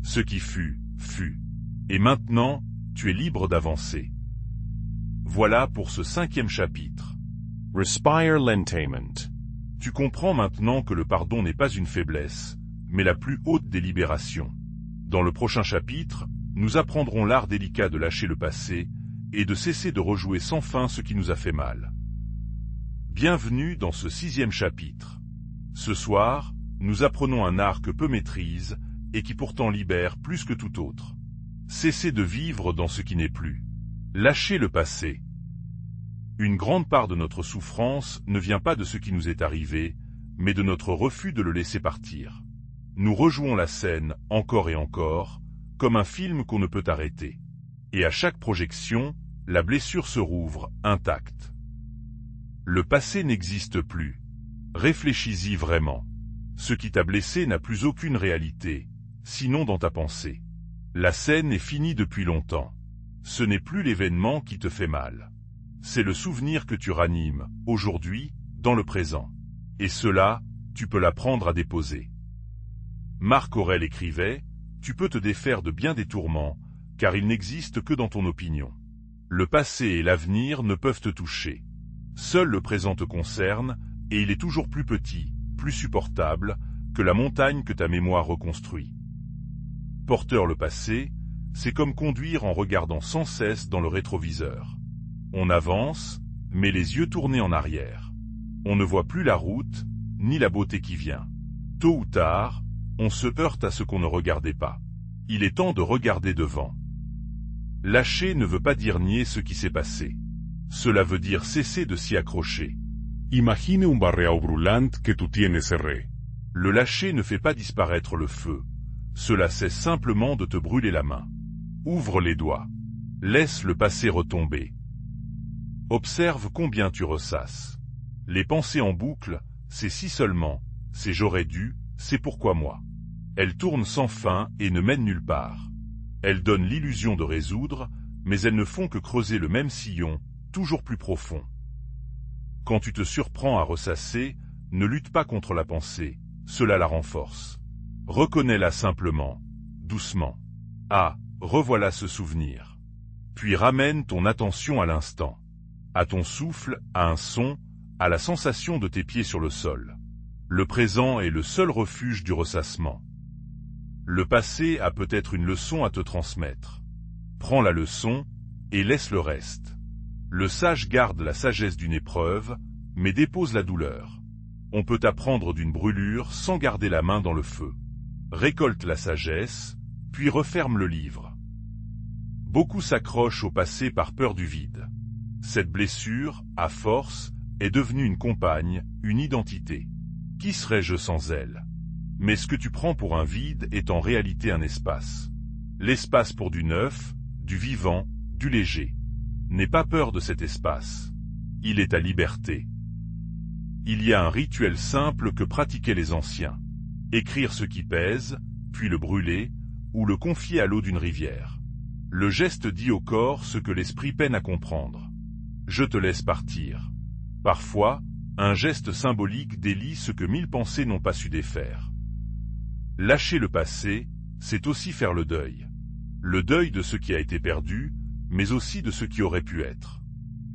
Ce qui fut, fut. Et maintenant, tu es libre d'avancer. Voilà pour ce 5e chapitre. Respire Lentaiment. Tu comprends maintenant que le pardon n'est pas une faiblesse, mais la plus haute des libérations. Dans le prochain chapitre, nous apprendrons l'art délicat de lâcher le passé et de cesser de rejouer sans fin ce qui nous a fait mal. Bienvenue dans ce 6e chapitre. Ce soir, nous apprenons un art que peu maîtrisent et qui pourtant libère plus que tout autre. Cesser de vivre dans ce qui n'est plus. Lâcher le passé. Une grande part de notre souffrance ne vient pas de ce qui nous est arrivé, mais de notre refus de le laisser partir. Nous rejouons la scène encore et encore, comme un film qu'on ne peut arrêter. Et à chaque projection, la blessure se rouvre, intacte. Le passé n'existe plus. Réfléchis-y vraiment. Ce qui t'a blessé n'a plus aucune réalité, sinon dans ta pensée. La scène est finie depuis longtemps. Ce n'est plus l'événement qui te fait mal. C'est le souvenir que tu ranimes, aujourd'hui, dans le présent. Et cela, tu peux l'apprendre à déposer. Marc Aurèle écrivait, « Tu peux te défaire de bien des tourments, car ils n'existent que dans ton opinion. Le passé et l'avenir ne peuvent te toucher. Seul le présent te concerne, et il est toujours plus petit, plus supportable, que la montagne que ta mémoire reconstruit. Porteur le passé, c'est comme conduire en regardant sans cesse dans le rétroviseur. On avance, mais les yeux tournés en arrière. On ne voit plus la route, ni la beauté qui vient. Tôt ou tard, on se heurte à ce qu'on ne regardait pas. Il est temps de regarder devant. Lâcher ne veut pas dire nier ce qui s'est passé. Cela veut dire cesser de s'y accrocher. Imagine un barreau brûlant que tu tienes serré. Le lâcher ne fait pas disparaître le feu. Cela cesse simplement de te brûler la main. Ouvre les doigts. Laisse le passé retomber. Observe combien tu ressasses. Les pensées en boucle, c'est si seulement, c'est j'aurais dû, c'est pourquoi moi. Elles tournent sans fin et ne mènent nulle part. Elles donnent l'illusion de résoudre, mais elles ne font que creuser le même sillon, toujours plus profond. Quand tu te surprends à ressasser, ne lutte pas contre la pensée, cela la renforce. Reconnais-la simplement, doucement. Ah, revoilà ce souvenir. Puis ramène ton attention à l'instant. À ton souffle, à un son, à la sensation de tes pieds sur le sol. Le présent est le seul refuge du ressassement. Le passé a peut-être une leçon à te transmettre. Prends la leçon, et laisse le reste. Le sage garde la sagesse d'une épreuve, mais dépose la douleur. On peut apprendre d'une brûlure sans garder la main dans le feu. Récolte la sagesse, puis referme le livre. Beaucoup s'accrochent au passé par peur du vide. Cette blessure, à force, est devenue une compagne, une identité. Qui serais-je sans elle? Mais ce que tu prends pour un vide est en réalité un espace. L'espace pour du neuf, du vivant, du léger. N'aie pas peur de cet espace. Il est ta liberté. Il y a un rituel simple que pratiquaient les anciens. Écrire ce qui pèse, puis le brûler, ou le confier à l'eau d'une rivière. Le geste dit au corps ce que l'esprit peine à comprendre. Je te laisse partir. Parfois, un geste symbolique délie ce que 1000 pensées n'ont pas su défaire. Lâcher le passé, c'est aussi faire le deuil. Le deuil de ce qui a été perdu, mais aussi de ce qui aurait pu être.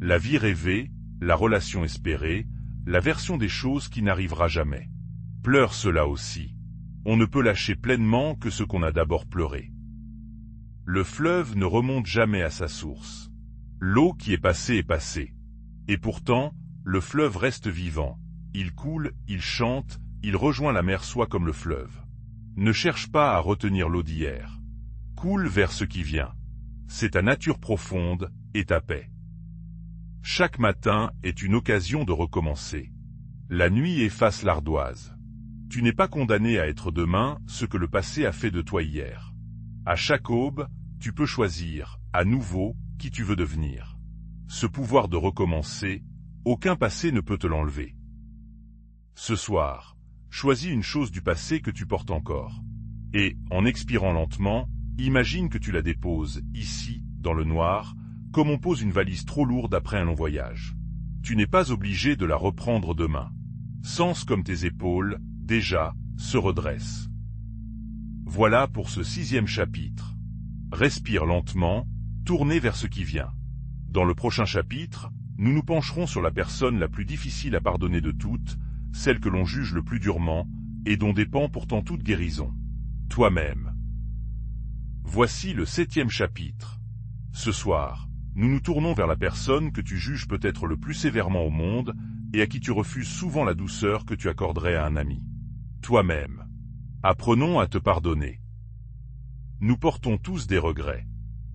La vie rêvée, la relation espérée, la version des choses qui n'arrivera jamais. Pleure cela aussi. On ne peut lâcher pleinement que ce qu'on a d'abord pleuré. Le fleuve ne remonte jamais à sa source. L'eau qui est passée. Et pourtant, le fleuve reste vivant. Il coule, il chante, il rejoint la mer soit comme le fleuve. Ne cherche pas à retenir l'eau d'hier. Coule vers ce qui vient. C'est ta nature profonde et ta paix. Chaque matin est une occasion de recommencer. La nuit efface l'ardoise. Tu n'es pas condamné à être demain ce que le passé a fait de toi hier. À chaque aube, tu peux choisir, à nouveau, qui tu veux devenir. Ce pouvoir de recommencer, aucun passé ne peut te l'enlever. Ce soir, choisis une chose du passé que tu portes encore. Et, en expirant lentement, imagine que tu la déposes, ici, dans le noir, comme on pose une valise trop lourde après un long voyage. Tu n'es pas obligé de la reprendre demain. Sens comme tes épaules, déjà, se redressent. Voilà pour ce 6e chapitre. Respire lentement, tournez vers ce qui vient. Dans le prochain chapitre, nous nous pencherons sur la personne la plus difficile à pardonner de toutes, celle que l'on juge le plus durement, et dont dépend pourtant toute guérison. Toi-même. Voici le 7e chapitre. Ce soir, nous nous tournons vers la personne que tu juges peut-être le plus sévèrement au monde, et à qui tu refuses souvent la douceur que tu accorderais à un ami. Toi-même. Apprenons à te pardonner. Nous portons tous des regrets.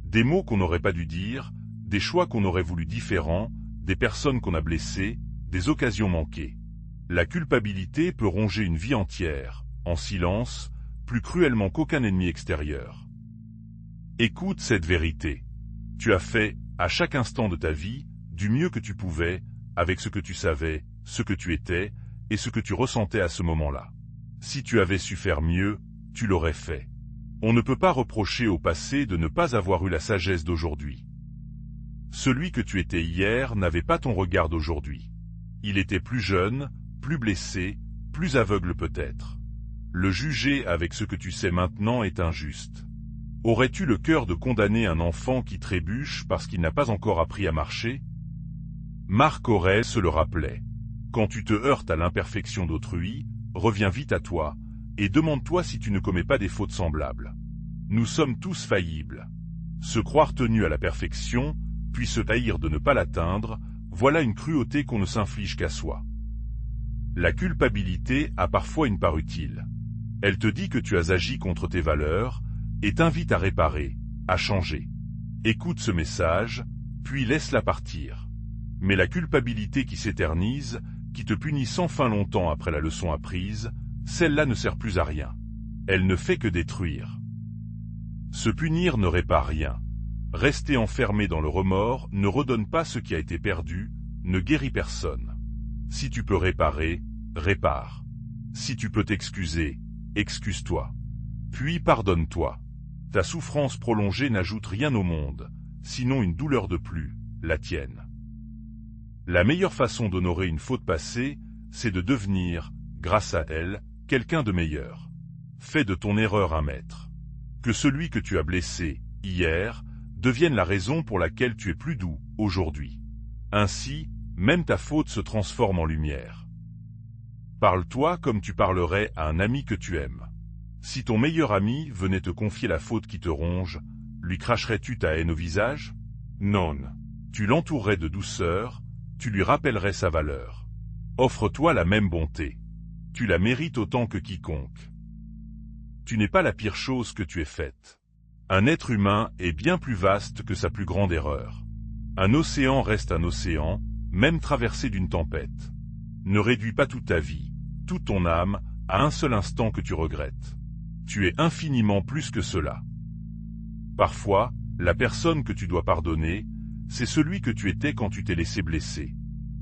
Des mots qu'on n'aurait pas dû dire, des choix qu'on aurait voulu différents, des personnes qu'on a blessées, des occasions manquées. La culpabilité peut ronger une vie entière, en silence, plus cruellement qu'aucun ennemi extérieur. Écoute cette vérité. Tu as fait, à chaque instant de ta vie, du mieux que tu pouvais, avec ce que tu savais, ce que tu étais, et ce que tu ressentais à ce moment-là. Si tu avais su faire mieux, tu l'aurais fait. On ne peut pas reprocher au passé de ne pas avoir eu la sagesse d'aujourd'hui. Celui que tu étais hier n'avait pas ton regard d'aujourd'hui. Il était plus jeune, plus blessé, plus aveugle peut-être. Le juger avec ce que tu sais maintenant est injuste. Aurais-tu le cœur de condamner un enfant qui trébuche parce qu'il n'a pas encore appris à marcher? Marc Aurèle se le rappelait. Quand tu te heurtes à l'imperfection d'autrui, reviens vite à toi, et demande-toi si tu ne commets pas des fautes semblables. Nous sommes tous faillibles. Se croire tenu à la perfection, puis se haïr de ne pas l'atteindre, voilà une cruauté qu'on ne s'inflige qu'à soi. La culpabilité a parfois une part utile. Elle te dit que tu as agi contre tes valeurs, et t'invite à réparer, à changer. Écoute ce message, puis laisse-la partir. Mais la culpabilité qui s'éternise, qui te punit sans fin longtemps après la leçon apprise, celle-là ne sert plus à rien. Elle ne fait que détruire. Se punir ne répare rien. Rester enfermé dans le remords ne redonne pas ce qui a été perdu, ne guérit personne. Si tu peux réparer, répare. Si tu peux t'excuser, excuse-toi. Puis pardonne-toi. Ta souffrance prolongée n'ajoute rien au monde, sinon une douleur de plus, la tienne. La meilleure façon d'honorer une faute passée, c'est de devenir, grâce à elle, quelqu'un de meilleur. Fais de ton erreur un maître. Que celui que tu as blessé, hier, devienne la raison pour laquelle tu es plus doux, aujourd'hui. Ainsi, même ta faute se transforme en lumière. Parle-toi comme tu parlerais à un ami que tu aimes. Si ton meilleur ami venait te confier la faute qui te ronge, lui cracherais-tu ta haine au visage? Non. Tu l'entourerais de douceur, tu lui rappellerais sa valeur. Offre-toi la même bonté. Tu la mérites autant que quiconque. Tu n'es pas la pire chose que tu aies faite. Un être humain est bien plus vaste que sa plus grande erreur. Un océan reste un océan, même traversé d'une tempête. Ne réduis pas toute ta vie, toute ton âme, à un seul instant que tu regrettes. Tu es infiniment plus que cela. Parfois, la personne que tu dois pardonner, c'est celui que tu étais quand tu t'es laissé blesser.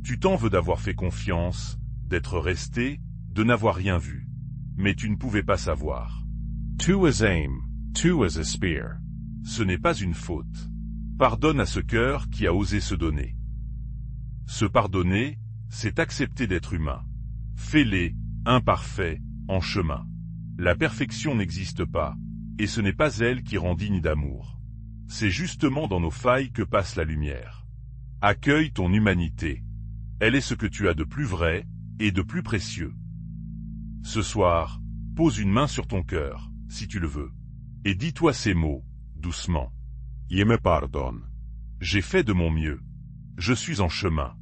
Tu t'en veux d'avoir fait confiance, d'être resté, de n'avoir rien vu. Mais tu ne pouvais pas savoir. Two as aim, two as a spear. Ce n'est pas une faute. Pardonne à ce cœur qui a osé se donner. Se pardonner, c'est accepter d'être humain. Fais-les, imparfaits, en chemin. La perfection n'existe pas, et ce n'est pas elle qui rend digne d'amour. C'est justement dans nos failles que passe la lumière. Accueille ton humanité. Elle est ce que tu as de plus vrai et de plus précieux. Ce soir, pose une main sur ton cœur, si tu le veux, et dis-toi ces mots, doucement. Je me pardonne. J'ai fait de mon mieux. Je suis en chemin.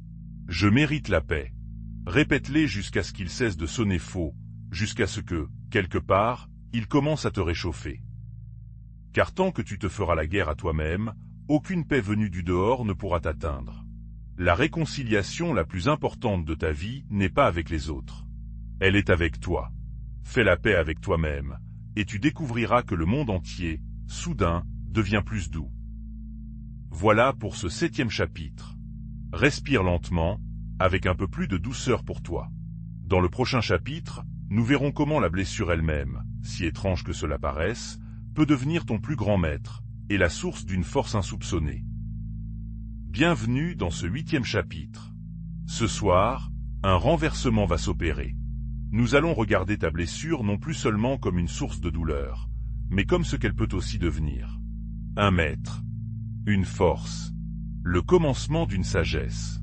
Je mérite la paix. Répète-les jusqu'à ce qu'il cesse de sonner faux, jusqu'à ce que, quelque part, il commence à te réchauffer. Car tant que tu te feras la guerre à toi-même, aucune paix venue du dehors ne pourra t'atteindre. La réconciliation la plus importante de ta vie n'est pas avec les autres. Elle est avec toi. Fais la paix avec toi-même, et tu découvriras que le monde entier, soudain, devient plus doux. Voilà pour ce 7e chapitre. Respire lentement, avec un peu plus de douceur pour toi. Dans le prochain chapitre, nous verrons comment la blessure elle-même, si étrange que cela paraisse, peut devenir ton plus grand maître, et la source d'une force insoupçonnée. Bienvenue dans ce 8e chapitre. Ce soir, un renversement va s'opérer. Nous allons regarder ta blessure non plus seulement comme une source de douleur, mais comme ce qu'elle peut aussi devenir. Un maître. Une force. Le commencement d'une sagesse.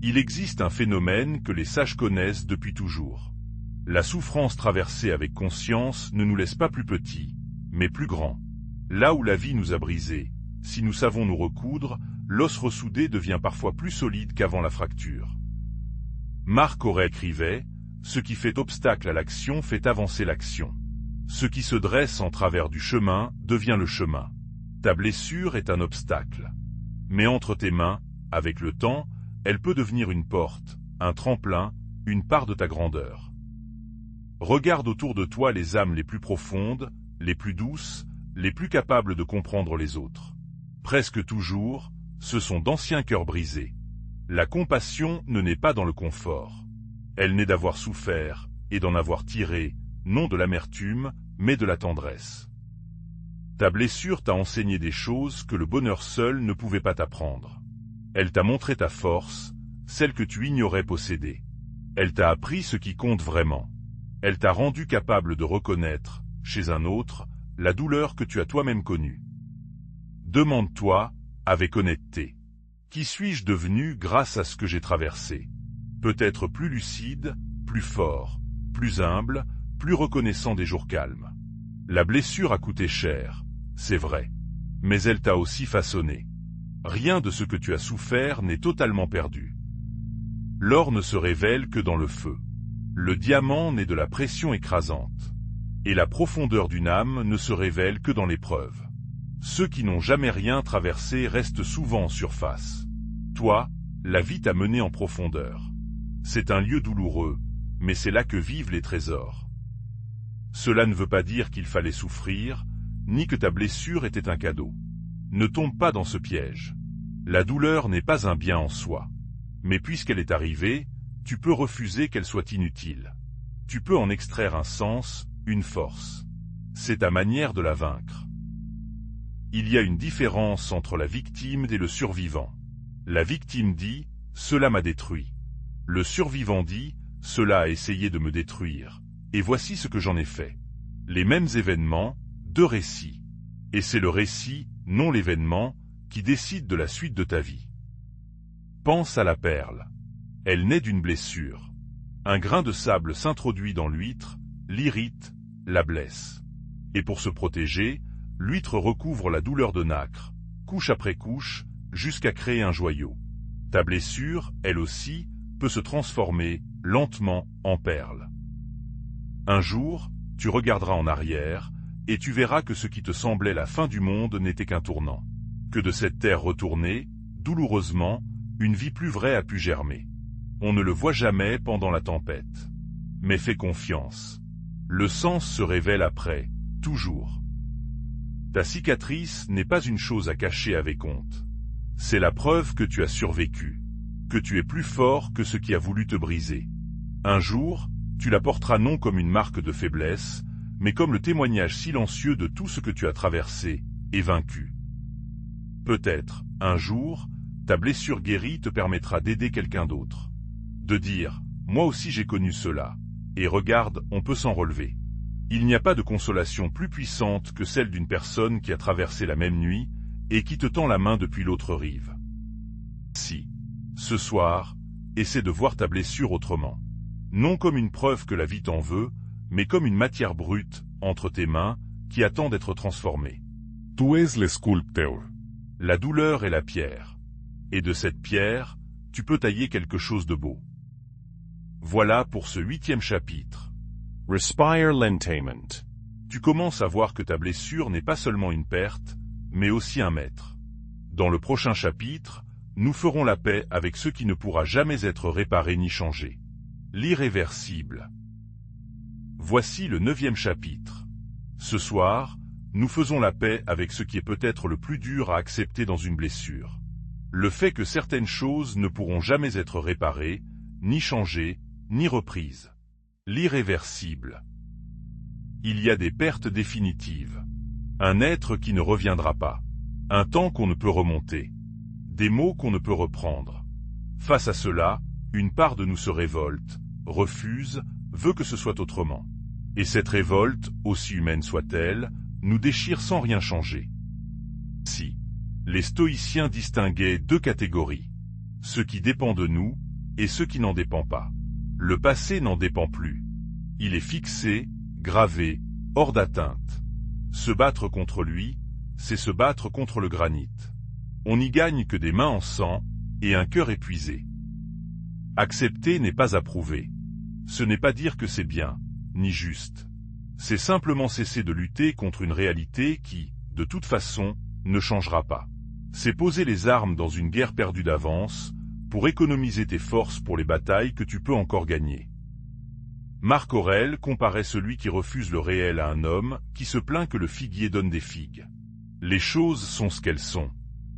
Il existe un phénomène que les sages connaissent depuis toujours. La souffrance traversée avec conscience ne nous laisse pas plus petits, mais plus grands. Là où la vie nous a brisés, si nous savons nous recoudre, l'os ressoudé devient parfois plus solide qu'avant la fracture. Marc Aurèle écrivait « Ce qui fait obstacle à l'action fait avancer l'action. Ce qui se dresse en travers du chemin devient le chemin. Ta blessure est un obstacle. Mais entre tes mains, avec le temps, elle peut devenir une porte, un tremplin, une part de ta grandeur. Regarde autour de toi les âmes les plus profondes, les plus douces, les plus capables de comprendre les autres. Presque toujours, ce sont d'anciens cœurs brisés. La compassion ne naît pas dans le confort. Elle naît d'avoir souffert et d'en avoir tiré, non de l'amertume, mais de la tendresse. Ta blessure t'a enseigné des choses que le bonheur seul ne pouvait pas t'apprendre. Elle t'a montré ta force, celle que tu ignorais posséder. Elle t'a appris ce qui compte vraiment. Elle t'a rendu capable de reconnaître, chez un autre, la douleur que tu as toi-même connue. Demande-toi, avec honnêteté, qui suis-je devenu grâce à ce que j'ai traversé? Peut-être plus lucide, plus fort, plus humble, plus reconnaissant des jours calmes. La blessure a coûté cher, c'est vrai, mais elle t'a aussi façonné. Rien de ce que tu as souffert n'est totalement perdu. L'or ne se révèle que dans le feu. Le diamant naît de la pression écrasante. Et la profondeur d'une âme ne se révèle que dans l'épreuve. Ceux qui n'ont jamais rien traversé restent souvent en surface. Toi, la vie t'a mené en profondeur. C'est un lieu douloureux, mais c'est là que vivent les trésors. Cela ne veut pas dire qu'il fallait souffrir, ni que ta blessure était un cadeau. Ne tombe pas dans ce piège. La douleur n'est pas un bien en soi. Mais puisqu'elle est arrivée, tu peux refuser qu'elle soit inutile. Tu peux en extraire un sens, une force. C'est ta manière de la vaincre. Il y a une différence entre la victime et le survivant. La victime dit « Cela m'a détruit ». Le survivant dit « Cela a essayé de me détruire, et voici ce que j'en ai fait ». Les mêmes événements, deux récits. Et c'est le récit, non l'événement, qui décide de la suite de ta vie. Pense à la perle. Elle naît d'une blessure. Un grain de sable s'introduit dans l'huître, l'irrite, la blesse. Et pour se protéger, l'huître recouvre la douleur de nacre, couche après couche, jusqu'à créer un joyau. Ta blessure, elle aussi, peut se transformer, lentement, en perle. Un jour, tu regarderas en arrière, et tu verras que ce qui te semblait la fin du monde n'était qu'un tournant. Que de cette terre retournée, douloureusement, une vie plus vraie a pu germer. On ne le voit jamais pendant la tempête. Mais fais confiance. Le sens se révèle après, toujours. Ta cicatrice n'est pas une chose à cacher avec honte. C'est la preuve que tu as survécu, que tu es plus fort que ce qui a voulu te briser. Un jour, tu la porteras non comme une marque de faiblesse, mais comme le témoignage silencieux de tout ce que tu as traversé et vaincu. Peut-être, un jour, ta blessure guérie te permettra d'aider quelqu'un d'autre. De dire, moi aussi j'ai connu cela, et regarde, on peut s'en relever. Il n'y a pas de consolation plus puissante que celle d'une personne qui a traversé la même nuit, et qui te tend la main depuis l'autre rive. Si, ce soir, essaie de voir ta blessure autrement. Non comme une preuve que la vie t'en veut, mais comme une matière brute, entre tes mains, qui attend d'être transformée. Tú es le sculpteur. La douleur est la pierre. Et de cette pierre, tu peux tailler quelque chose de beau. Voilà pour ce 8e chapitre. Respire lentament. Tu commences à voir que ta blessure n'est pas seulement une perte, mais aussi un maître. Dans le prochain chapitre, nous ferons la paix avec ce qui ne pourra jamais être réparé ni changé. L'irréversible. Voici le 9e chapitre. Ce soir, nous faisons la paix avec ce qui est peut-être le plus dur à accepter dans une blessure. Le fait que certaines choses ne pourront jamais être réparées, ni changées, ni reprises. L'irréversible. Il y a des pertes définitives. Un être qui ne reviendra pas. Un temps qu'on ne peut remonter. Des mots qu'on ne peut reprendre. Face à cela, une part de nous se révolte, refuse, veut que ce soit autrement. Et cette révolte, aussi humaine soit-elle, nous déchire sans rien changer. Si. Les stoïciens distinguaient 2 catégories. Ce qui dépend de nous, et ce qui n'en dépend pas. Le passé n'en dépend plus. Il est fixé, gravé, hors d'atteinte. Se battre contre lui, c'est se battre contre le granit. On n'y gagne que des mains en sang, et un cœur épuisé. Accepter n'est pas approuver. Ce n'est pas dire que c'est bien, ni juste. C'est simplement cesser de lutter contre une réalité qui, de toute façon, ne changera pas. C'est poser les armes dans une guerre perdue d'avance, pour économiser tes forces pour les batailles que tu peux encore gagner. Marc Aurèle comparait celui qui refuse le réel à un homme qui se plaint que le figuier donne des figues. Les choses sont ce qu'elles sont.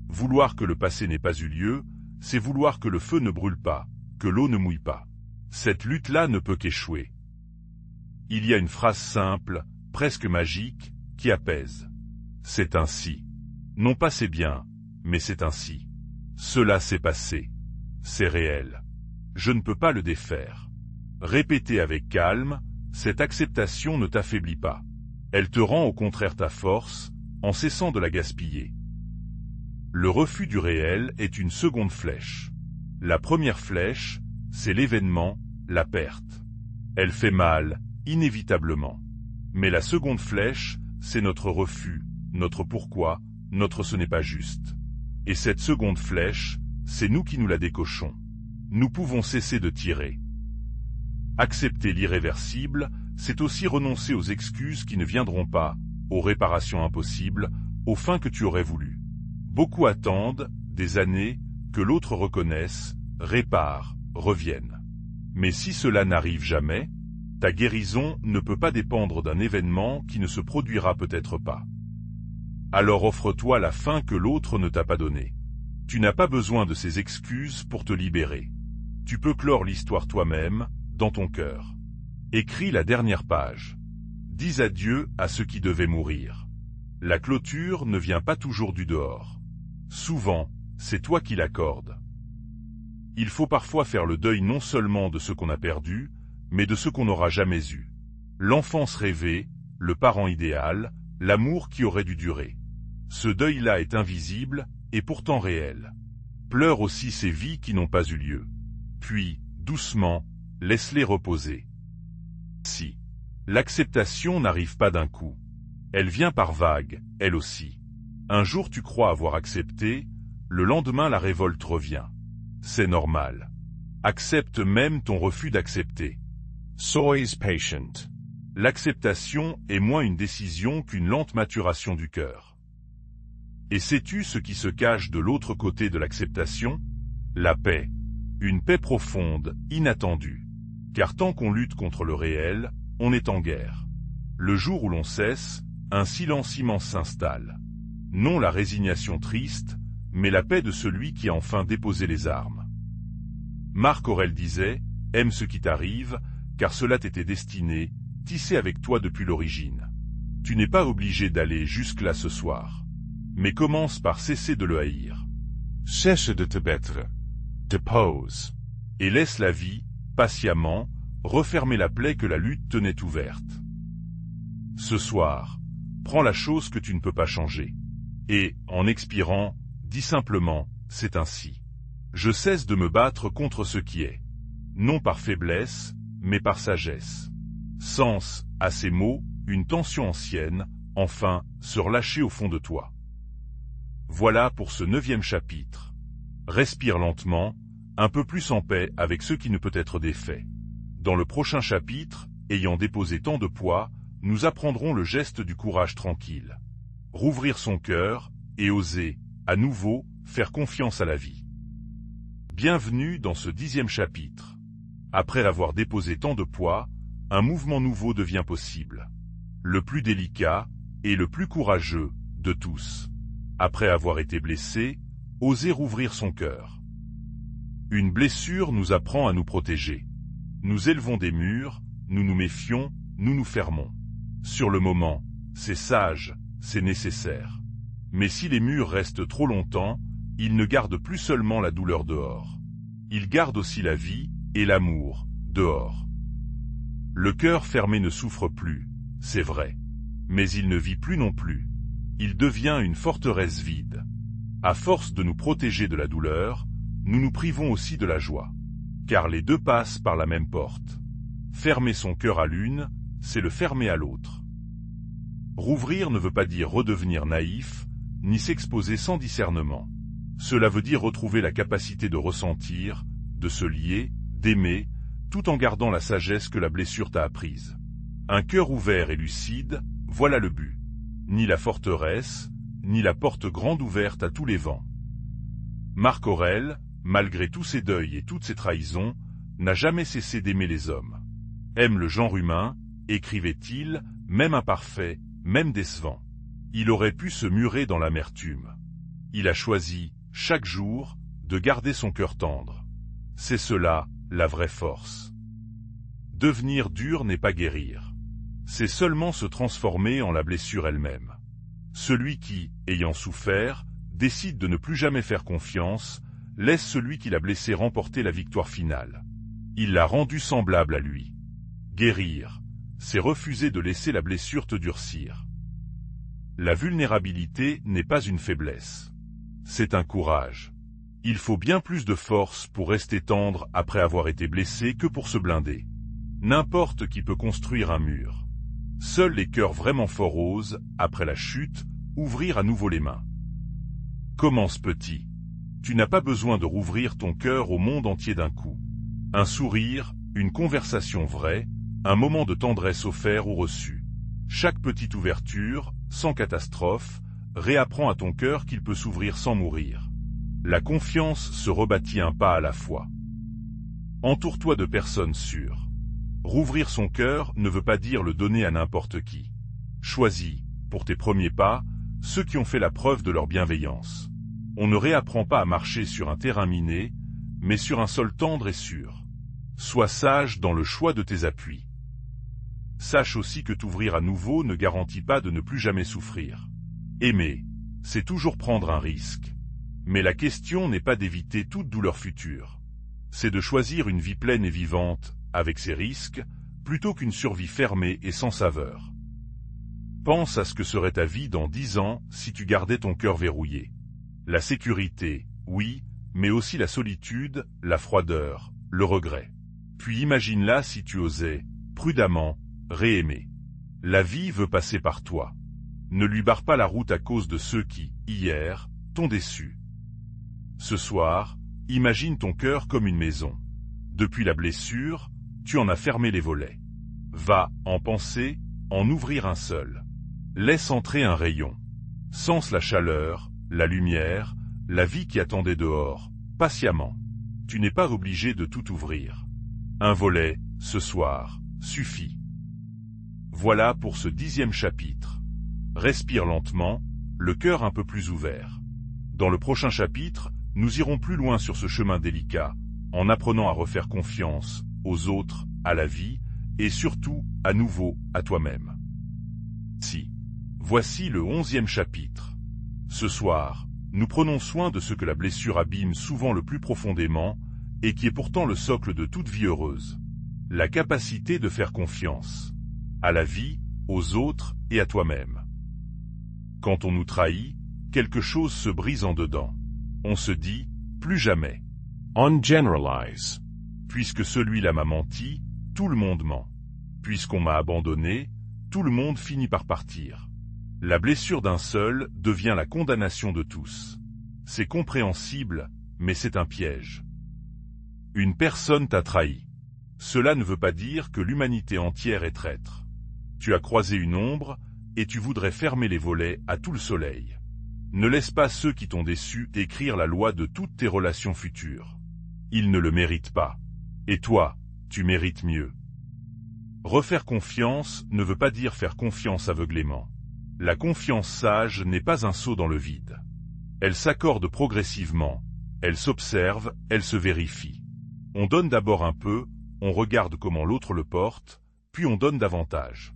Vouloir que le passé n'ait pas eu lieu, c'est vouloir que le feu ne brûle pas, que l'eau ne mouille pas. Cette lutte-là ne peut qu'échouer. Il y a une phrase simple, presque magique, qui apaise. C'est ainsi. Non pas c'est bien, mais c'est ainsi. Cela s'est passé. C'est réel. Je ne peux pas le défaire. Répéter avec calme, cette acceptation ne t'affaiblit pas. Elle te rend au contraire ta force, en cessant de la gaspiller. Le refus du réel est une seconde flèche. La première flèche, c'est l'événement, la perte. Elle fait mal, inévitablement. Mais la seconde flèche, c'est notre refus, notre pourquoi, notre ce n'est pas juste. Et cette seconde flèche, c'est nous qui nous la décochons. Nous pouvons cesser de tirer. Accepter l'irréversible, c'est aussi renoncer aux excuses qui ne viendront pas, aux réparations impossibles, aux fins que tu aurais voulu. Beaucoup attendent, des années, que l'autre reconnaisse, répare, revienne. Mais si cela n'arrive jamais, ta guérison ne peut pas dépendre d'un événement qui ne se produira peut-être pas. Alors offre-toi la fin que l'autre ne t'a pas donnée. Tu n'as pas besoin de ces excuses pour te libérer. Tu peux clore l'histoire toi-même, dans ton cœur. Écris la dernière page. Dis adieu à ceux qui devaient mourir. La clôture ne vient pas toujours du dehors. Souvent, c'est toi qui l'accordes. Il faut parfois faire le deuil non seulement de ce qu'on a perdu, mais de ce qu'on n'aura jamais eu. L'enfance rêvée, le parent idéal, l'amour qui aurait dû durer. Ce deuil-là est invisible, et pourtant réel. Pleure aussi ces vies qui n'ont pas eu lieu. Puis, doucement, laisse-les reposer. Si l'acceptation n'arrive pas d'un coup, elle vient par vagues, elle aussi. Un jour tu crois avoir accepté, le lendemain la révolte revient. C'est normal. Accepte même ton refus d'accepter. Sois patient. L'acceptation est moins une décision qu'une lente maturation du cœur. Et sais-tu ce qui se cache de l'autre côté de l'acceptation? La paix. Une paix profonde, inattendue. Car tant qu'on lutte contre le réel, on est en guerre. Le jour où l'on cesse, un silence immense s'installe. Non la résignation triste, mais la paix de celui qui a enfin déposé les armes. Marc Aurèle disait, « Aime ce qui t'arrive, car cela t'était destiné, tissé avec toi depuis l'origine. Tu n'es pas obligé d'aller jusque-là ce soir. Mais commence par cesser de le haïr. Cesse de te battre. Dépose. Et laisse la vie, patiemment, refermer la plaie que la lutte tenait ouverte. Ce soir, prends la chose que tu ne peux pas changer. Et, en expirant, dis simplement, c'est ainsi. Je cesse de me battre contre ce qui est. Non par faiblesse, mais par sagesse. Sens, à ces mots, une tension ancienne, enfin, se relâcher au fond de toi. Voilà pour ce 9e chapitre. Respire lentement, un peu plus en paix avec ce qui ne peut être défait. Dans le prochain chapitre, ayant déposé tant de poids, nous apprendrons le geste du courage tranquille. Rouvrir son cœur, et oser, à nouveau, faire confiance à la vie. Bienvenue dans ce 10e chapitre. Après avoir déposé tant de poids, un mouvement nouveau devient possible. Le plus délicat, et le plus courageux, de tous. Après avoir été blessé, oser rouvrir son cœur. Une blessure nous apprend à nous protéger. Nous élevons des murs, nous nous méfions, nous nous fermons. Sur le moment, c'est sage, c'est nécessaire. Mais si les murs restent trop longtemps, ils ne gardent plus seulement la douleur dehors. Ils gardent aussi la vie et l'amour dehors. Le cœur fermé ne souffre plus, c'est vrai. Mais il ne vit plus non plus. Il devient une forteresse vide. À force de nous protéger de la douleur, nous nous privons aussi de la joie. Car les deux passent par la même porte. Fermer son cœur à l'une, c'est le fermer à l'autre. Rouvrir ne veut pas dire redevenir naïf, ni s'exposer sans discernement. Cela veut dire retrouver la capacité de ressentir, de se lier, d'aimer, tout en gardant la sagesse que la blessure t'a apprise. Un cœur ouvert et lucide, voilà le but. Ni la forteresse, ni la porte grande ouverte à tous les vents. Marc Aurèle, malgré tous ses deuils et toutes ses trahisons, n'a jamais cessé d'aimer les hommes. Aime le genre humain, écrivait-il, même imparfait, même décevant. Il aurait pu se murer dans l'amertume. Il a choisi, chaque jour, de garder son cœur tendre. C'est cela, la vraie force. Devenir dur n'est pas guérir. C'est seulement se transformer en la blessure elle-même. Celui qui, ayant souffert, décide de ne plus jamais faire confiance, laisse celui qui l'a blessé remporter la victoire finale. Il l'a rendu semblable à lui. Guérir, c'est refuser de laisser la blessure te durcir. La vulnérabilité n'est pas une faiblesse. C'est un courage. Il faut bien plus de force pour rester tendre après avoir été blessé que pour se blinder. N'importe qui peut construire un mur. Seuls les cœurs vraiment forts osent, après la chute, ouvrir à nouveau les mains. Commence petit. Tu n'as pas besoin de rouvrir ton cœur au monde entier d'un coup. Un sourire, une conversation vraie, un moment de tendresse offert ou reçu. Chaque petite ouverture, sans catastrophe, réapprend à ton cœur qu'il peut s'ouvrir sans mourir. La confiance se rebâtit un pas à la fois. Entoure-toi de personnes sûres. Rouvrir son cœur ne veut pas dire le donner à n'importe qui. Choisis, pour tes premiers pas, ceux qui ont fait la preuve de leur bienveillance. On ne réapprend pas à marcher sur un terrain miné, mais sur un sol tendre et sûr. Sois sage dans le choix de tes appuis. Sache aussi que t'ouvrir à nouveau ne garantit pas de ne plus jamais souffrir. Aimer, c'est toujours prendre un risque. Mais la question n'est pas d'éviter toute douleur future. C'est de choisir une vie pleine et vivante, avec ses risques, plutôt qu'une survie fermée et sans saveur. Pense à ce que serait ta vie dans 10 ans si tu gardais ton cœur verrouillé. La sécurité, oui, mais aussi la solitude, la froideur, le regret. Puis imagine-la si tu osais, prudemment, réaimer. La vie veut passer par toi. Ne lui barre pas la route à cause de ceux qui, hier, t'ont déçu. Ce soir, imagine ton cœur comme une maison. Depuis la blessure, tu en as fermé les volets. Va, en pensée, en ouvrir un seul. Laisse entrer un rayon. Sens la chaleur, la lumière, la vie qui attendait dehors, patiemment. Tu n'es pas obligé de tout ouvrir. Un volet, ce soir, suffit. Voilà pour ce 10e chapitre. Respire lentement, le cœur un peu plus ouvert. Dans le prochain chapitre, nous irons plus loin sur ce chemin délicat, en apprenant à refaire confiance aux autres, à la vie, et surtout, à nouveau, à toi-même. Voici le 11e chapitre. Ce soir, nous prenons soin de ce que la blessure abîme souvent le plus profondément, et qui est pourtant le socle de toute vie heureuse. La capacité de faire confiance. À la vie, aux autres et à toi-même. Quand on nous trahit, quelque chose se brise en dedans. On se dit, plus jamais. On generalize. Puisque celui-là m'a menti, tout le monde ment. Puisqu'on m'a abandonné, tout le monde finit par partir. La blessure d'un seul devient la condamnation de tous. C'est compréhensible, mais c'est un piège. Une personne t'a trahi. Cela ne veut pas dire que l'humanité entière est traître. Tu as croisé une ombre, et tu voudrais fermer les volets à tout le soleil. Ne laisse pas ceux qui t'ont déçu écrire la loi de toutes tes relations futures. Ils ne le méritent pas. Et toi, tu mérites mieux. Refaire confiance ne veut pas dire faire confiance aveuglément. La confiance sage n'est pas un saut dans le vide. Elle s'accorde progressivement, elle s'observe, elle se vérifie. On donne d'abord un peu, on regarde comment l'autre le porte, puis on donne davantage.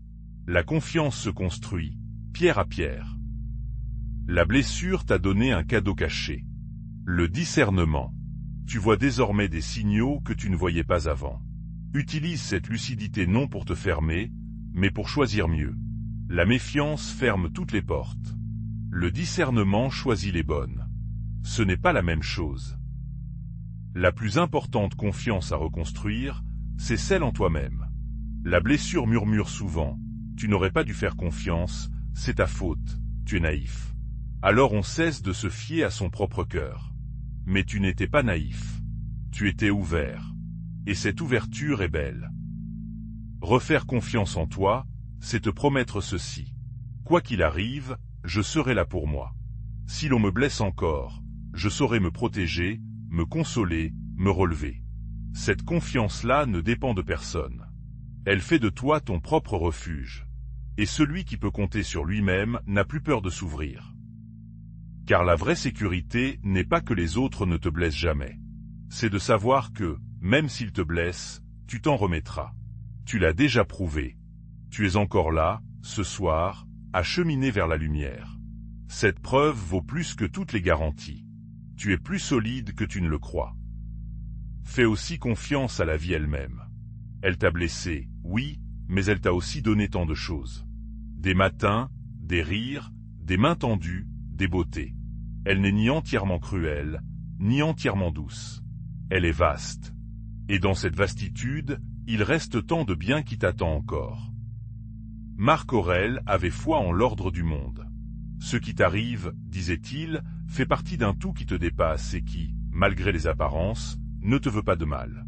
La confiance se construit, pierre à pierre. La blessure t'a donné un cadeau caché. Le discernement. Tu vois désormais des signaux que tu ne voyais pas avant. Utilise cette lucidité non pour te fermer, mais pour choisir mieux. La méfiance ferme toutes les portes. Le discernement choisit les bonnes. Ce n'est pas la même chose. La plus importante confiance à reconstruire, c'est celle en toi-même. La blessure murmure souvent. Tu n'aurais pas dû faire confiance, c'est ta faute, tu es naïf. Alors on cesse de se fier à son propre cœur. Mais tu n'étais pas naïf. Tu étais ouvert. Et cette ouverture est belle. Refaire confiance en toi, c'est te promettre ceci. Quoi qu'il arrive, je serai là pour moi. Si l'on me blesse encore, je saurai me protéger, me consoler, me relever. Cette confiance-là ne dépend de personne. Elle fait de toi ton propre refuge. Et celui qui peut compter sur lui-même n'a plus peur de s'ouvrir. Car la vraie sécurité n'est pas que les autres ne te blessent jamais. C'est de savoir que, même s'ils te blessent, tu t'en remettras. Tu l'as déjà prouvé. Tu es encore là, ce soir, à cheminer vers la lumière. Cette preuve vaut plus que toutes les garanties. Tu es plus solide que tu ne le crois. Fais aussi confiance à la vie elle-même. Elle t'a blessé, oui, mais elle t'a aussi donné tant de choses. Des matins, des rires, des mains tendues, des beautés. Elle n'est ni entièrement cruelle, ni entièrement douce. Elle est vaste. Et dans cette vastitude, il reste tant de bien qui t'attend encore. Marc Aurèle avait foi en l'ordre du monde. Ce qui t'arrive, disait-il, fait partie d'un tout qui te dépasse et qui, malgré les apparences, ne te veut pas de mal.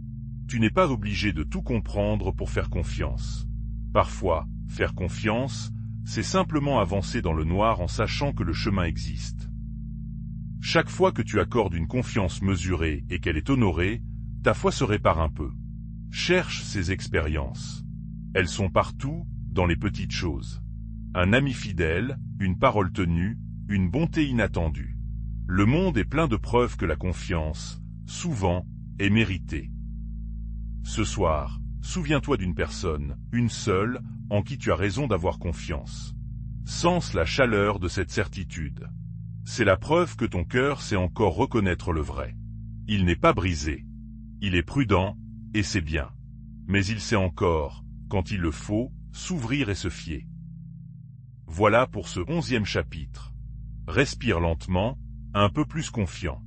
Tu n'es pas obligé de tout comprendre pour faire confiance. Parfois, faire confiance, c'est simplement avancer dans le noir en sachant que le chemin existe. Chaque fois que tu accordes une confiance mesurée et qu'elle est honorée, ta foi se répare un peu. Cherche ces expériences. Elles sont partout, dans les petites choses. Un ami fidèle, une parole tenue, une bonté inattendue. Le monde est plein de preuves que la confiance, souvent, est méritée. Ce soir, souviens-toi d'une personne, une seule, en qui tu as raison d'avoir confiance. Sens la chaleur de cette certitude. C'est la preuve que ton cœur sait encore reconnaître le vrai. Il n'est pas brisé. Il est prudent, et c'est bien. Mais il sait encore, quand il le faut, s'ouvrir et se fier. Voilà pour ce 11e chapitre. Respire lentement, un peu plus confiant.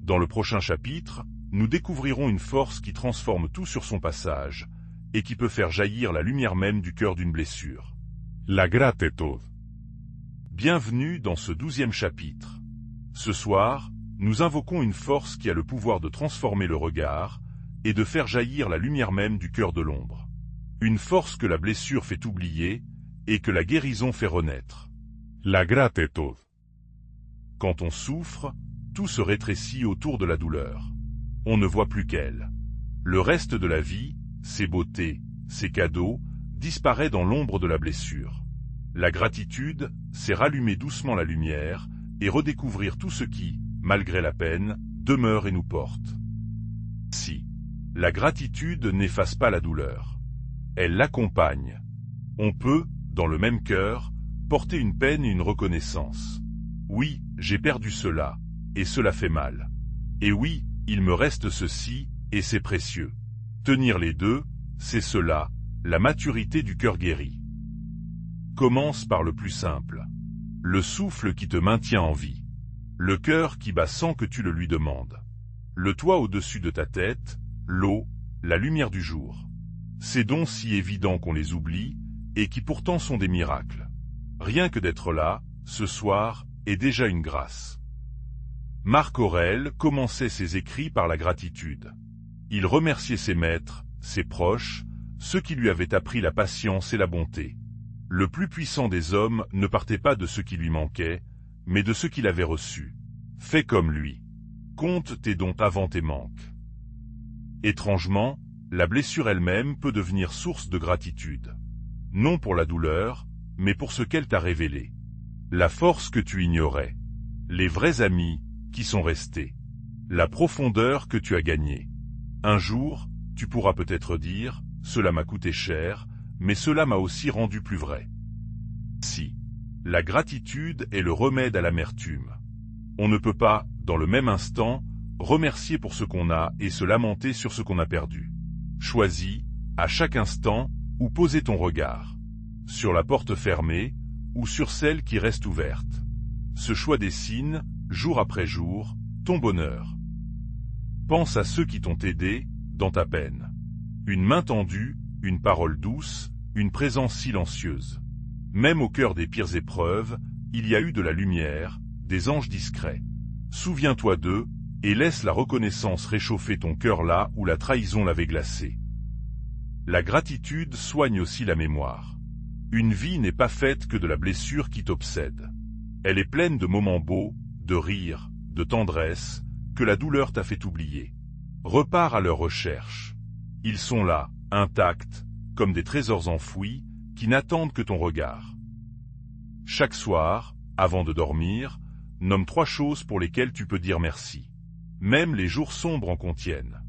Dans le prochain chapitre, nous découvrirons une force qui transforme tout sur son passage, et qui peut faire jaillir la lumière même du cœur d'une blessure. La gratitud. Bienvenue dans ce 12e chapitre. Ce soir, nous invoquons une force qui a le pouvoir de transformer le regard, et de faire jaillir la lumière même du cœur de l'ombre. Une force que la blessure fait oublier et que la guérison fait renaître. La gratitud. Quand on souffre, tout se rétrécit autour de la douleur. On ne voit plus qu'elle. Le reste de la vie, ses beautés, ses cadeaux, disparaît dans l'ombre de la blessure. La gratitude, c'est rallumer doucement la lumière et redécouvrir tout ce qui, malgré la peine, demeure et nous porte. Si la gratitude n'efface pas la douleur, elle l'accompagne. On peut, dans le même cœur, porter une peine et une reconnaissance. Oui, j'ai perdu cela, et cela fait mal. Et oui, il me reste ceci, et c'est précieux. Tenir les deux, c'est cela, la maturité du cœur guéri. Commence par le plus simple. Le souffle qui te maintient en vie. Le cœur qui bat sans que tu le lui demandes. Le toit au-dessus de ta tête, l'eau, la lumière du jour. Ces dons si évidents qu'on les oublie, et qui pourtant sont des miracles. Rien que d'être là, ce soir, est déjà une grâce. Marc Aurèle commençait ses écrits par la gratitude. Il remerciait ses maîtres, ses proches, ceux qui lui avaient appris la patience et la bonté. Le plus puissant des hommes ne partait pas de ce qui lui manquait, mais de ce qu'il avait reçu. Fais comme lui. Compte tes dons avant tes manques. Étrangement, la blessure elle-même peut devenir source de gratitude. Non pour la douleur, mais pour ce qu'elle t'a révélé. La force que tu ignorais. Les vrais amis qui sont restés. La profondeur que tu as gagnée. Un jour, tu pourras peut-être dire, cela m'a coûté cher, mais cela m'a aussi rendu plus vrai. Si la gratitude est le remède à l'amertume. On ne peut pas, dans le même instant, remercier pour ce qu'on a et se lamenter sur ce qu'on a perdu. Choisis, à chaque instant, où poser ton regard. Sur la porte fermée, ou sur celle qui reste ouverte. Ce choix dessine, jour après jour, ton bonheur. Pense à ceux qui t'ont aidé, dans ta peine. Une main tendue, une parole douce, une présence silencieuse. Même au cœur des pires épreuves, il y a eu de la lumière, des anges discrets. Souviens-toi d'eux, et laisse la reconnaissance réchauffer ton cœur là où la trahison l'avait glacé. La gratitude soigne aussi la mémoire. Une vie n'est pas faite que de la blessure qui t'obsède. Elle est pleine de moments beaux, de rires, de tendresse, que la douleur t'a fait oublier. Repars à leur recherche. Ils sont là, intacts, comme des trésors enfouis, qui n'attendent que ton regard. Chaque soir, avant de dormir, nomme 3 choses pour lesquelles tu peux dire merci. Même les jours sombres en contiennent.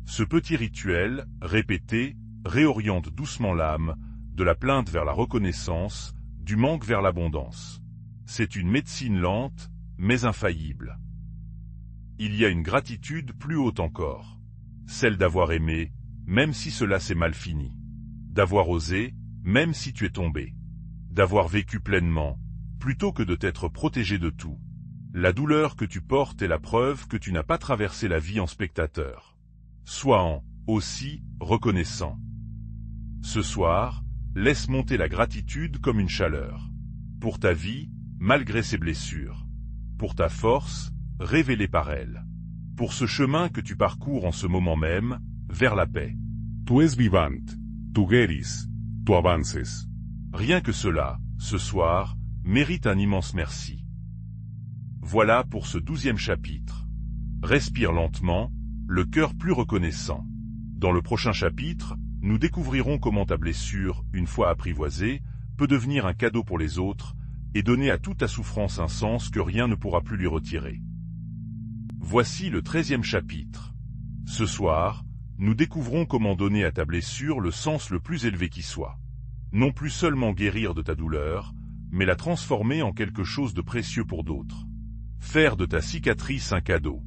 Ce petit rituel, répété, réoriente doucement l'âme, de la plainte vers la reconnaissance, du manque vers l'abondance. C'est une médecine lente, mais infaillible. Il y a une gratitude plus haute encore. Celle d'avoir aimé, même si cela s'est mal fini. D'avoir osé, même si tu es tombé. D'avoir vécu pleinement, plutôt que de t'être protégé de tout. La douleur que tu portes est la preuve que tu n'as pas traversé la vie en spectateur. Sois aussi, reconnaissant. Ce soir, laisse monter la gratitude comme une chaleur. Pour ta vie, malgré ses blessures. Pour ta force, révélée par elle. Pour ce chemin que tu parcours en ce moment même, vers la paix. Tu es vivant, tu guéris, tu avances. Rien que cela, ce soir, mérite un immense merci. Voilà pour ce 12e chapitre. Respire lentement, le cœur plus reconnaissant. Dans le prochain chapitre, nous découvrirons comment ta blessure, une fois apprivoisée, peut devenir un cadeau pour les autres et donner à toute ta souffrance un sens que rien ne pourra plus lui retirer. Voici le 13e chapitre. Ce soir, nous découvrons comment donner à ta blessure le sens le plus élevé qui soit. Non plus seulement guérir de ta douleur, mais la transformer en quelque chose de précieux pour d'autres. Faire de ta cicatrice un cadeau.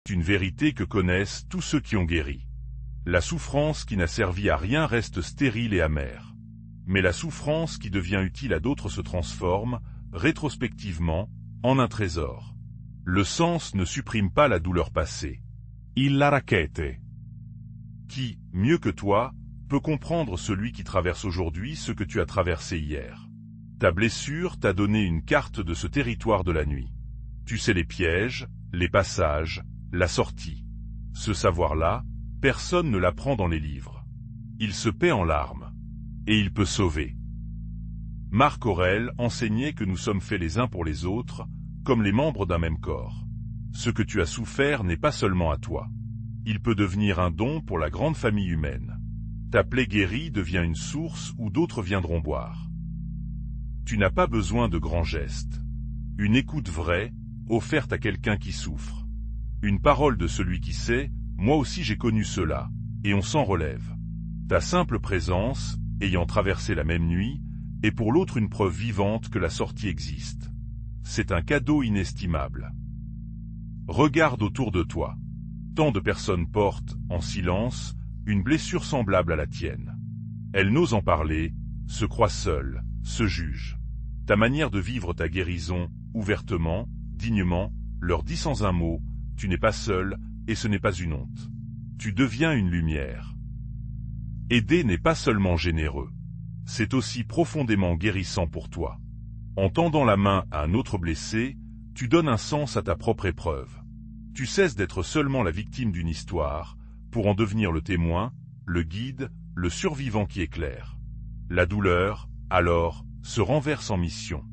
Une vérité que connaissent tous ceux qui ont guéri. La souffrance qui n'a servi à rien reste stérile et amère. Mais la souffrance qui devient utile à d'autres se transforme, rétrospectivement, en un trésor. Le sens ne supprime pas la douleur passée. Il la raquette. Qui, mieux que toi, peut comprendre celui qui traverse aujourd'hui ce que tu as traversé hier? Ta blessure t'a donné une carte de ce territoire de la nuit. Tu sais les pièges, les passages, la sortie. Ce savoir-là, personne ne l'apprend dans les livres. Il se paie en larmes. Et il peut sauver. Marc Aurèle enseignait que nous sommes faits les uns pour les autres, comme les membres d'un même corps. Ce que tu as souffert n'est pas seulement à toi. Il peut devenir un don pour la grande famille humaine. Ta plaie guérie devient une source où d'autres viendront boire. Tu n'as pas besoin de grands gestes. Une écoute vraie, offerte à quelqu'un qui souffre. Une parole de celui qui sait, moi aussi j'ai connu cela, et on s'en relève. Ta simple présence, ayant traversé la même nuit, est pour l'autre une preuve vivante que la sortie existe. C'est un cadeau inestimable. Regarde autour de toi. Tant de personnes portent, en silence, une blessure semblable à la tienne. Elles n'osent en parler, se croient seules, se jugent. Ta manière de vivre ta guérison, ouvertement, dignement, leur dit sans un mot, tu n'es pas seul, et ce n'est pas une honte. Tu deviens une lumière. Aider n'est pas seulement généreux. C'est aussi profondément guérissant pour toi. En tendant la main à un autre blessé, tu donnes un sens à ta propre épreuve. Tu cesses d'être seulement la victime d'une histoire, pour en devenir le témoin, le guide, le survivant qui éclaire. La douleur, alors, se renverse en mission.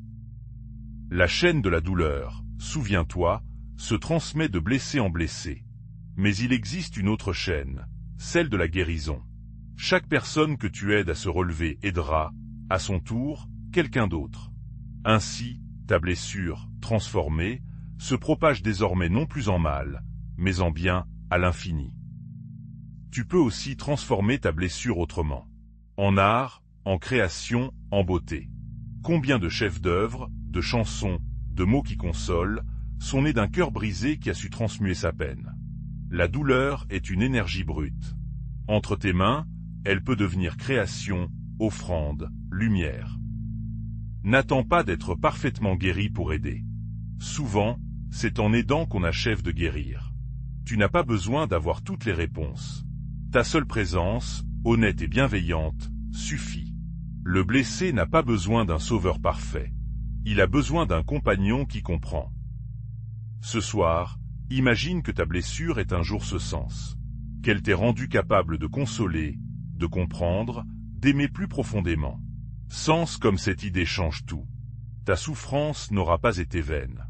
La chaîne de la douleur, souviens-toi, se transmet de blessé en blessé. Mais il existe une autre chaîne, celle de la guérison. Chaque personne que tu aides à se relever aidera, à son tour, quelqu'un d'autre. Ainsi, ta blessure, transformée, se propage désormais non plus en mal, mais en bien, à l'infini. Tu peux aussi transformer ta blessure autrement. En art, en création, en beauté. Combien de chefs d'œuvre, de chansons, de mots qui consolent, sont nés d'un cœur brisé qui a su transmuer sa peine. La douleur est une énergie brute. Entre tes mains, elle peut devenir création, offrande, lumière. N'attends pas d'être parfaitement guéri pour aider. Souvent, c'est en aidant qu'on achève de guérir. Tu n'as pas besoin d'avoir toutes les réponses. Ta seule présence, honnête et bienveillante, suffit. Le blessé n'a pas besoin d'un sauveur parfait. Il a besoin d'un compagnon qui comprend. Ce soir, imagine que ta blessure est un jour ce sens. Qu'elle t'ait rendu capable de consoler, de comprendre, d'aimer plus profondément. Sens comme cette idée change tout. Ta souffrance n'aura pas été vaine.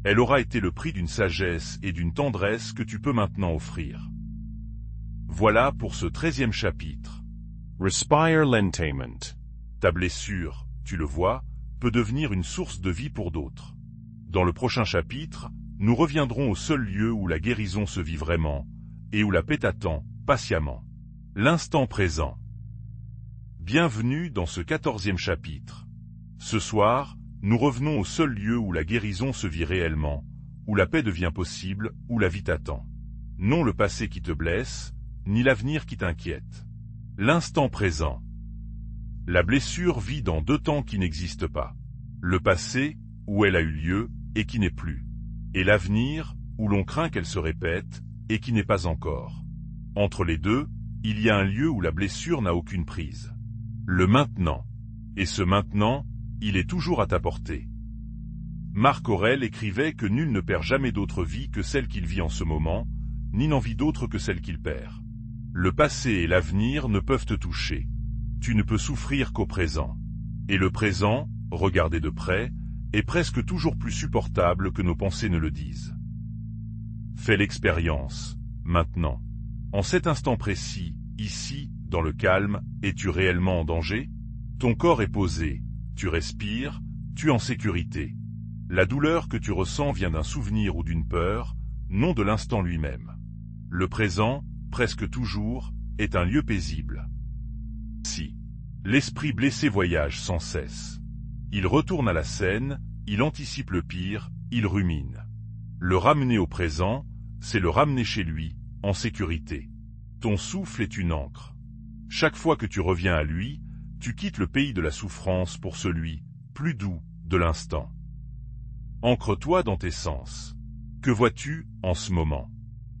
Elle aura été le prix d'une sagesse et d'une tendresse que tu peux maintenant offrir. Voilà pour ce 13e chapitre. Respire lentament. Ta blessure, tu le vois, peut devenir une source de vie pour d'autres. Dans le prochain chapitre, nous reviendrons au seul lieu où la guérison se vit vraiment, et où la paix t'attend, patiemment. L'instant présent. Bienvenue dans ce 14e chapitre. Ce soir, nous revenons au seul lieu où la guérison se vit réellement, où la paix devient possible, où la vie t'attend. Non le passé qui te blesse, ni l'avenir qui t'inquiète. L'instant présent. La blessure vit dans deux temps qui n'existent pas. Le passé, où elle a eu lieu, et qui n'est plus. Et l'avenir, où l'on craint qu'elle se répète, et qui n'est pas encore. Entre les deux, il y a un lieu où la blessure n'a aucune prise. Le maintenant. Et ce maintenant, il est toujours à ta portée. Marc Aurèle écrivait que nul ne perd jamais d'autre vie que celle qu'il vit en ce moment, ni n'en vit d'autre que celle qu'il perd. Le passé et l'avenir ne peuvent te toucher. Tu ne peux souffrir qu'au présent. Et le présent, regardé de près, est presque toujours plus supportable que nos pensées ne le disent. Fais l'expérience, maintenant. En cet instant précis, ici, dans le calme, es-tu réellement en danger? Ton corps est posé, tu respires, tu es en sécurité. La douleur que tu ressens vient d'un souvenir ou d'une peur, non de l'instant lui-même. Le présent, presque toujours, est un lieu paisible. Si l'esprit blessé voyage sans cesse. Il retourne à la scène, il anticipe le pire, il rumine. Le ramener au présent, c'est le ramener chez lui, en sécurité. Ton souffle est une ancre. Chaque fois que tu reviens à lui, tu quittes le pays de la souffrance pour celui, plus doux, de l'instant. Ancre-toi dans tes sens. Que vois-tu, en ce moment?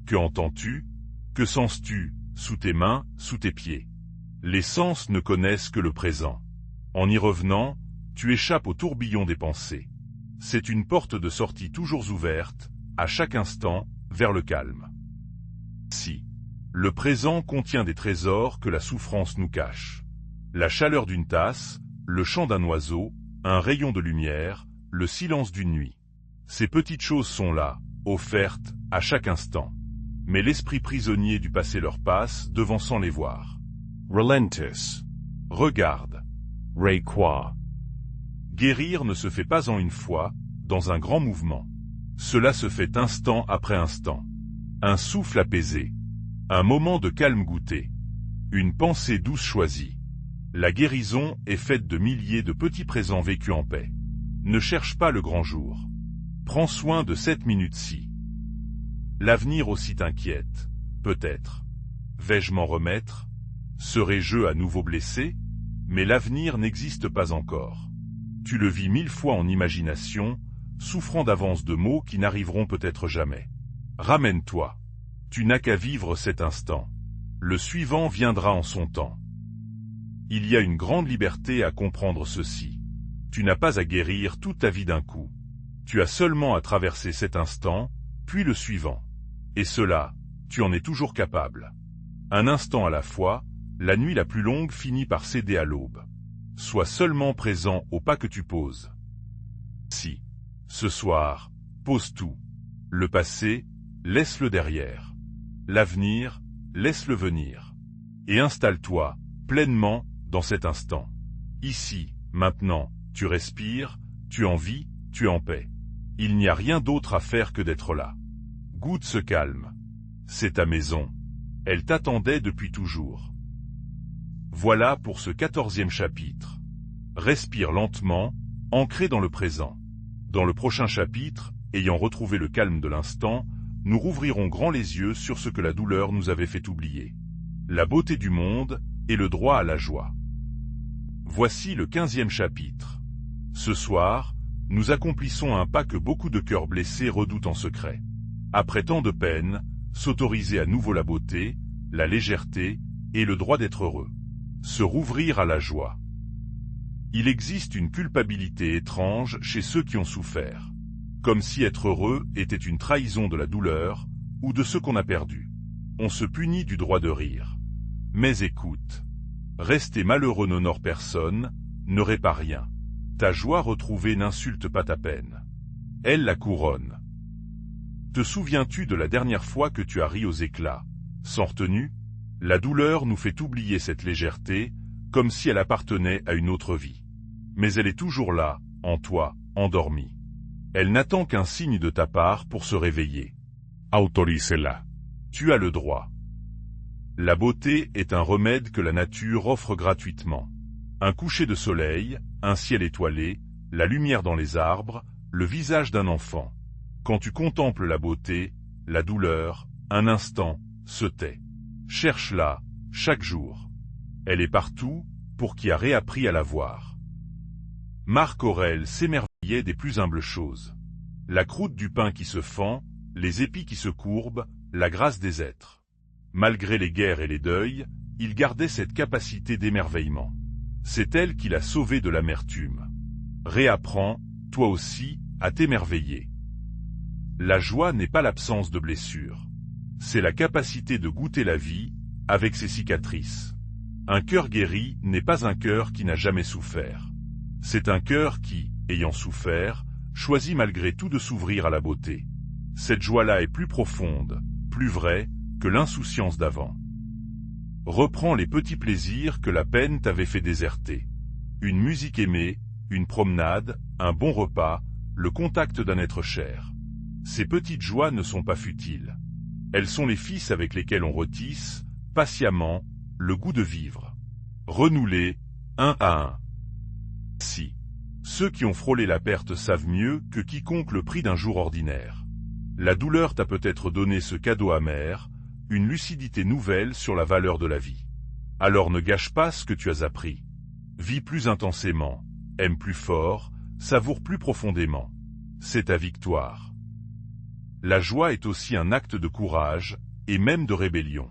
Que entends-tu? Que sens-tu, sous tes mains, sous tes pieds? Les sens ne connaissent que le présent. En y revenant, tu échappes au tourbillon des pensées. C'est une porte de sortie toujours ouverte, à chaque instant, vers le calme. Si Le présent contient des trésors que la souffrance nous cache. La chaleur d'une tasse, le chant d'un oiseau, un rayon de lumière, le silence d'une nuit. Ces petites choses sont là, offertes, à chaque instant. Mais l'esprit prisonnier du passé leur passe, devançant les voir. Relentis. Regarde. Requa. Guérir ne se fait pas en une fois, dans un grand mouvement. Cela se fait instant après instant. Un souffle apaisé. Un moment de calme goûté. Une pensée douce choisie. La guérison est faite de milliers de petits présents vécus en paix. Ne cherche pas le grand jour. Prends soin de cette minute-ci. L'avenir aussi t'inquiète, peut-être. Vais-je m'en remettre? Serai-je à nouveau blessé? Mais l'avenir n'existe pas encore. Tu le vis 1000 fois en imagination, souffrant d'avance de maux qui n'arriveront peut-être jamais. Ramène-toi. Tu n'as qu'à vivre cet instant. Le suivant viendra en son temps. Il y a une grande liberté à comprendre ceci. Tu n'as pas à guérir toute ta vie d'un coup. Tu as seulement à traverser cet instant, puis le suivant. Et cela, tu en es toujours capable. Un instant à la fois, la nuit la plus longue finit par céder à l'aube. Sois seulement présent au pas que tu poses. Si, ce soir, pose tout. Le passé, laisse-le derrière. L'avenir, laisse-le venir. Et installe-toi, pleinement, dans cet instant. Ici, maintenant, tu respires, tu en vis, tu es en paix. Il n'y a rien d'autre à faire que d'être là. Goûte ce calme. C'est ta maison. Elle t'attendait depuis toujours. Voilà pour ce 14e chapitre. Respire lentement, ancré dans le présent. Dans le prochain chapitre, ayant retrouvé le calme de l'instant, nous rouvrirons grand les yeux sur ce que la douleur nous avait fait oublier. La beauté du monde et le droit à la joie. Voici le 15e chapitre. Ce soir, nous accomplissons un pas que beaucoup de cœurs blessés redoutent en secret. Après tant de peine, s'autoriser à nouveau la beauté, la légèreté et le droit d'être heureux. Se rouvrir à la joie. Il existe une culpabilité étrange chez ceux qui ont souffert. Comme si être heureux était une trahison de la douleur, ou de ce qu'on a perdu. On se punit du droit de rire. Mais écoute. Rester malheureux n'honore personne, ne répare rien. Ta joie retrouvée n'insulte pas ta peine. Elle la couronne. Te souviens-tu de la dernière fois que tu as ri aux éclats, sans retenue? La douleur nous fait oublier cette légèreté, comme si elle appartenait à une autre vie. Mais elle est toujours là, en toi, endormie. Elle n'attend qu'un signe de ta part pour se réveiller. Autorícela. Tu as le droit. La beauté est un remède que la nature offre gratuitement. Un coucher de soleil, un ciel étoilé, la lumière dans les arbres, le visage d'un enfant. Quand tu contemples la beauté, la douleur, un instant, se tait. Cherche-la, chaque jour. Elle est partout, pour qui a réappris à la voir. Marc Aurèle s'émerveillait des plus humbles choses. La croûte du pain qui se fend, les épis qui se courbent, la grâce des êtres. Malgré les guerres et les deuils, il gardait cette capacité d'émerveillement. C'est elle qui l'a sauvé de l'amertume. Réapprends, toi aussi, à t'émerveiller. La joie n'est pas l'absence de blessures. C'est la capacité de goûter la vie, avec ses cicatrices. Un cœur guéri n'est pas un cœur qui n'a jamais souffert. C'est un cœur qui, ayant souffert, choisit malgré tout de s'ouvrir à la beauté. Cette joie-là est plus profonde, plus vraie, que l'insouciance d'avant. Reprends les petits plaisirs que la peine t'avait fait déserter. Une musique aimée, une promenade, un bon repas, le contact d'un être cher. Ces petites joies ne sont pas futiles. Elles sont les fils avec lesquels on retisse, patiemment, le goût de vivre. Renoue-les, un à un. Si. Ceux qui ont frôlé la perte savent mieux que quiconque le prix d'un jour ordinaire. La douleur t'a peut-être donné ce cadeau amer, une lucidité nouvelle sur la valeur de la vie. Alors ne gâche pas ce que tu as appris. Vis plus intensément, aime plus fort, savoure plus profondément. C'est ta victoire. La joie est aussi un acte de courage, et même de rébellion.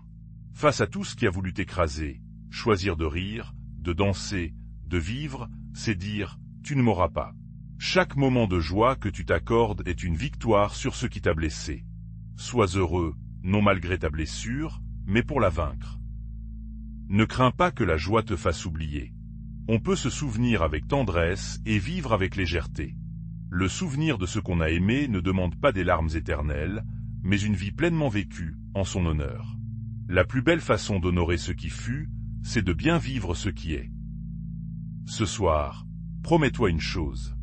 Face à tout ce qui a voulu t'écraser, choisir de rire, de danser, de vivre, c'est dire « tu ne m'auras pas ». Chaque moment de joie que tu t'accordes est une victoire sur ce qui t'a blessé. Sois heureux, non malgré ta blessure, mais pour la vaincre. Ne crains pas que la joie te fasse oublier. On peut se souvenir avec tendresse et vivre avec légèreté. Le souvenir de ce qu'on a aimé ne demande pas des larmes éternelles, mais une vie pleinement vécue en son honneur. La plus belle façon d'honorer ce qui fut, c'est de bien vivre ce qui est. Ce soir, promets-toi une chose.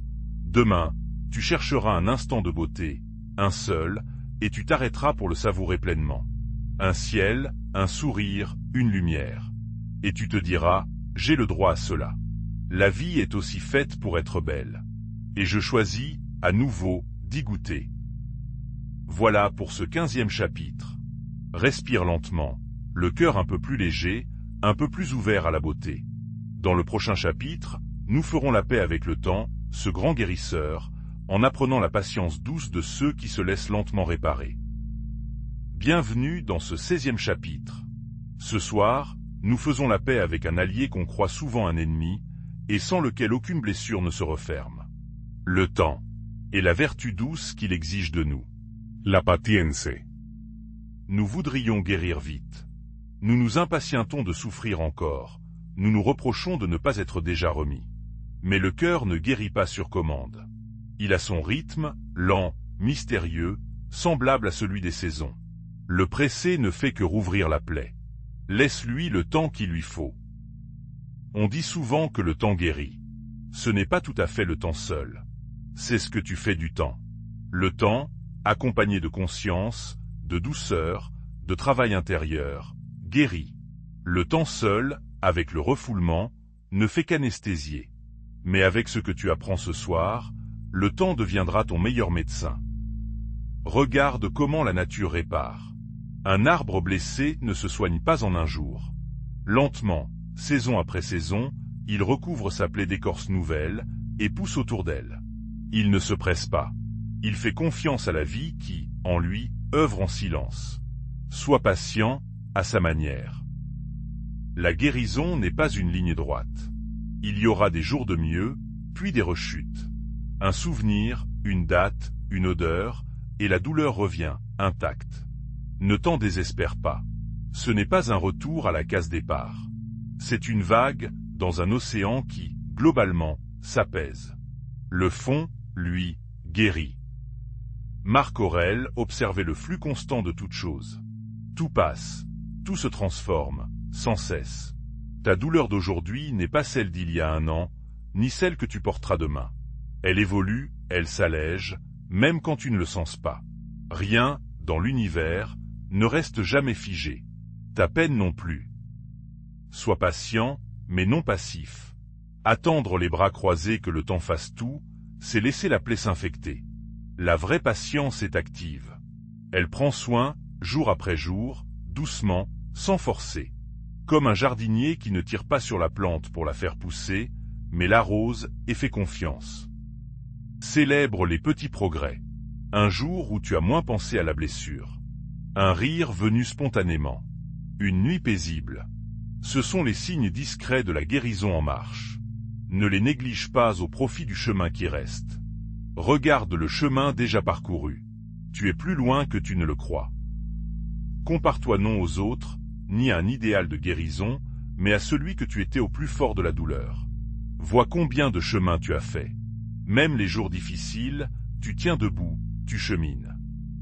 Demain, tu chercheras un instant de beauté, un seul, et tu t'arrêteras pour le savourer pleinement. Un ciel, un sourire, une lumière. Et tu te diras, j'ai le droit à cela. La vie est aussi faite pour être belle. Et je choisis, à nouveau, d'y goûter. Voilà pour ce 15e chapitre. Respire lentement, le cœur un peu plus léger, un peu plus ouvert à la beauté. Dans le prochain chapitre, nous ferons la paix avec le temps, ce grand guérisseur, en apprenant la patience douce de ceux qui se laissent lentement réparer. Bienvenue dans ce 16e chapitre. Ce soir, nous faisons la paix avec un allié qu'on croit souvent un ennemi, et sans lequel aucune blessure ne se referme. Le temps, et la vertu douce qu'il exige de nous. La patience. Nous voudrions guérir vite. Nous nous impatientons de souffrir encore. Nous nous reprochons de ne pas être déjà remis. Mais le cœur ne guérit pas sur commande. Il a son rythme, lent, mystérieux, semblable à celui des saisons. Le pressé ne fait que rouvrir la plaie. Laisse-lui le temps qu'il lui faut. On dit souvent que le temps guérit. Ce n'est pas tout à fait le temps seul. C'est ce que tu fais du temps. Le temps, accompagné de conscience, de douceur, de travail intérieur, guérit. Le temps seul, avec le refoulement, ne fait qu'anesthésier. Mais avec ce que tu apprends ce soir, le temps deviendra ton meilleur médecin. Regarde comment la nature répare. Un arbre blessé ne se soigne pas en un jour. Lentement, saison après saison, il recouvre sa plaie d'écorce nouvelle et pousse autour d'elle. Il ne se presse pas. Il fait confiance à la vie qui, en lui, œuvre en silence. Sois patient, à sa manière. La guérison n'est pas une ligne droite. Il y aura des jours de mieux, puis des rechutes. Un souvenir, une date, une odeur, et la douleur revient, intacte. Ne t'en désespère pas. Ce n'est pas un retour à la case départ. C'est une vague, dans un océan qui, globalement, s'apaise. Le fond, lui, guérit. Marc Aurèle observait le flux constant de toute chose. Tout passe, tout se transforme, sans cesse. Ta douleur d'aujourd'hui n'est pas celle d'il y a un an, ni celle que tu porteras demain. Elle évolue, elle s'allège, même quand tu ne le sens pas. Rien, dans l'univers, ne reste jamais figé. Ta peine non plus. Sois patient, mais non passif. Attendre les bras croisés que le temps fasse tout, c'est laisser la plaie s'infecter. La vraie patience est active. Elle prend soin, jour après jour, doucement, sans forcer. Comme un jardinier qui ne tire pas sur la plante pour la faire pousser, mais l'arrose et fait confiance. Célèbre les petits progrès. Un jour où tu as moins pensé à la blessure. Un rire venu spontanément. Une nuit paisible. Ce sont les signes discrets de la guérison en marche. Ne les néglige pas au profit du chemin qui reste. Regarde le chemin déjà parcouru. Tu es plus loin que tu ne le crois. Compare-toi non aux autres, ni à un idéal de guérison, mais à celui que tu étais au plus fort de la douleur. Vois combien de chemin tu as fait. Même les jours difficiles, tu tiens debout, tu chemines.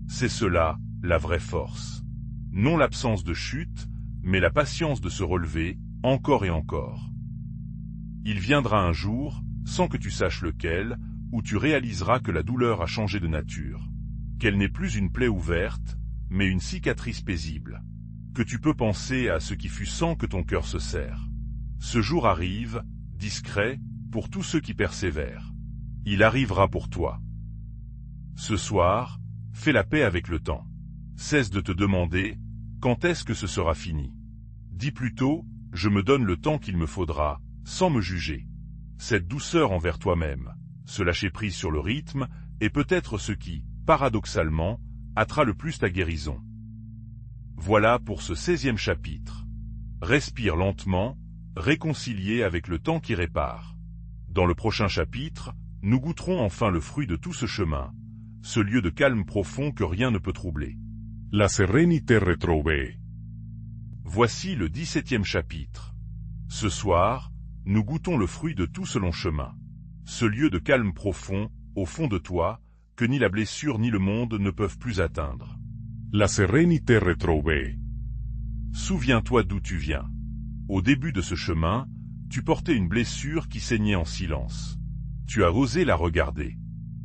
C'est cela, la vraie force. Non l'absence de chute, mais la patience de se relever, encore et encore. Il viendra un jour, sans que tu saches lequel, où tu réaliseras que la douleur a changé de nature. Qu'elle n'est plus une plaie ouverte, mais une cicatrice paisible. Que tu peux penser à ce qui fut sans que ton cœur se serre. Ce jour arrive, discret, pour tous ceux qui persévèrent. Il arrivera pour toi. Ce soir, fais la paix avec le temps. Cesse de te demander, quand est-ce que ce sera fini? Dis plutôt, je me donne le temps qu'il me faudra, sans me juger. Cette douceur envers toi-même, ce lâcher-prise sur le rythme, est peut-être ce qui, paradoxalement, hâtera le plus ta guérison. Voilà pour ce 16e chapitre. Respire lentement, réconcilié avec le temps qui répare. Dans le prochain chapitre, nous goûterons enfin le fruit de tout ce chemin, ce lieu de calme profond que rien ne peut troubler. La serenité retrouvée. Voici le 17e chapitre. Ce soir, nous goûtons le fruit de tout ce long chemin. Ce lieu de calme profond, au fond de toi, que ni la blessure ni le monde ne peuvent plus atteindre. La serenité retrouvée. Souviens-toi d'où tu viens. Au début de ce chemin, tu portais une blessure qui saignait en silence. Tu as osé la regarder.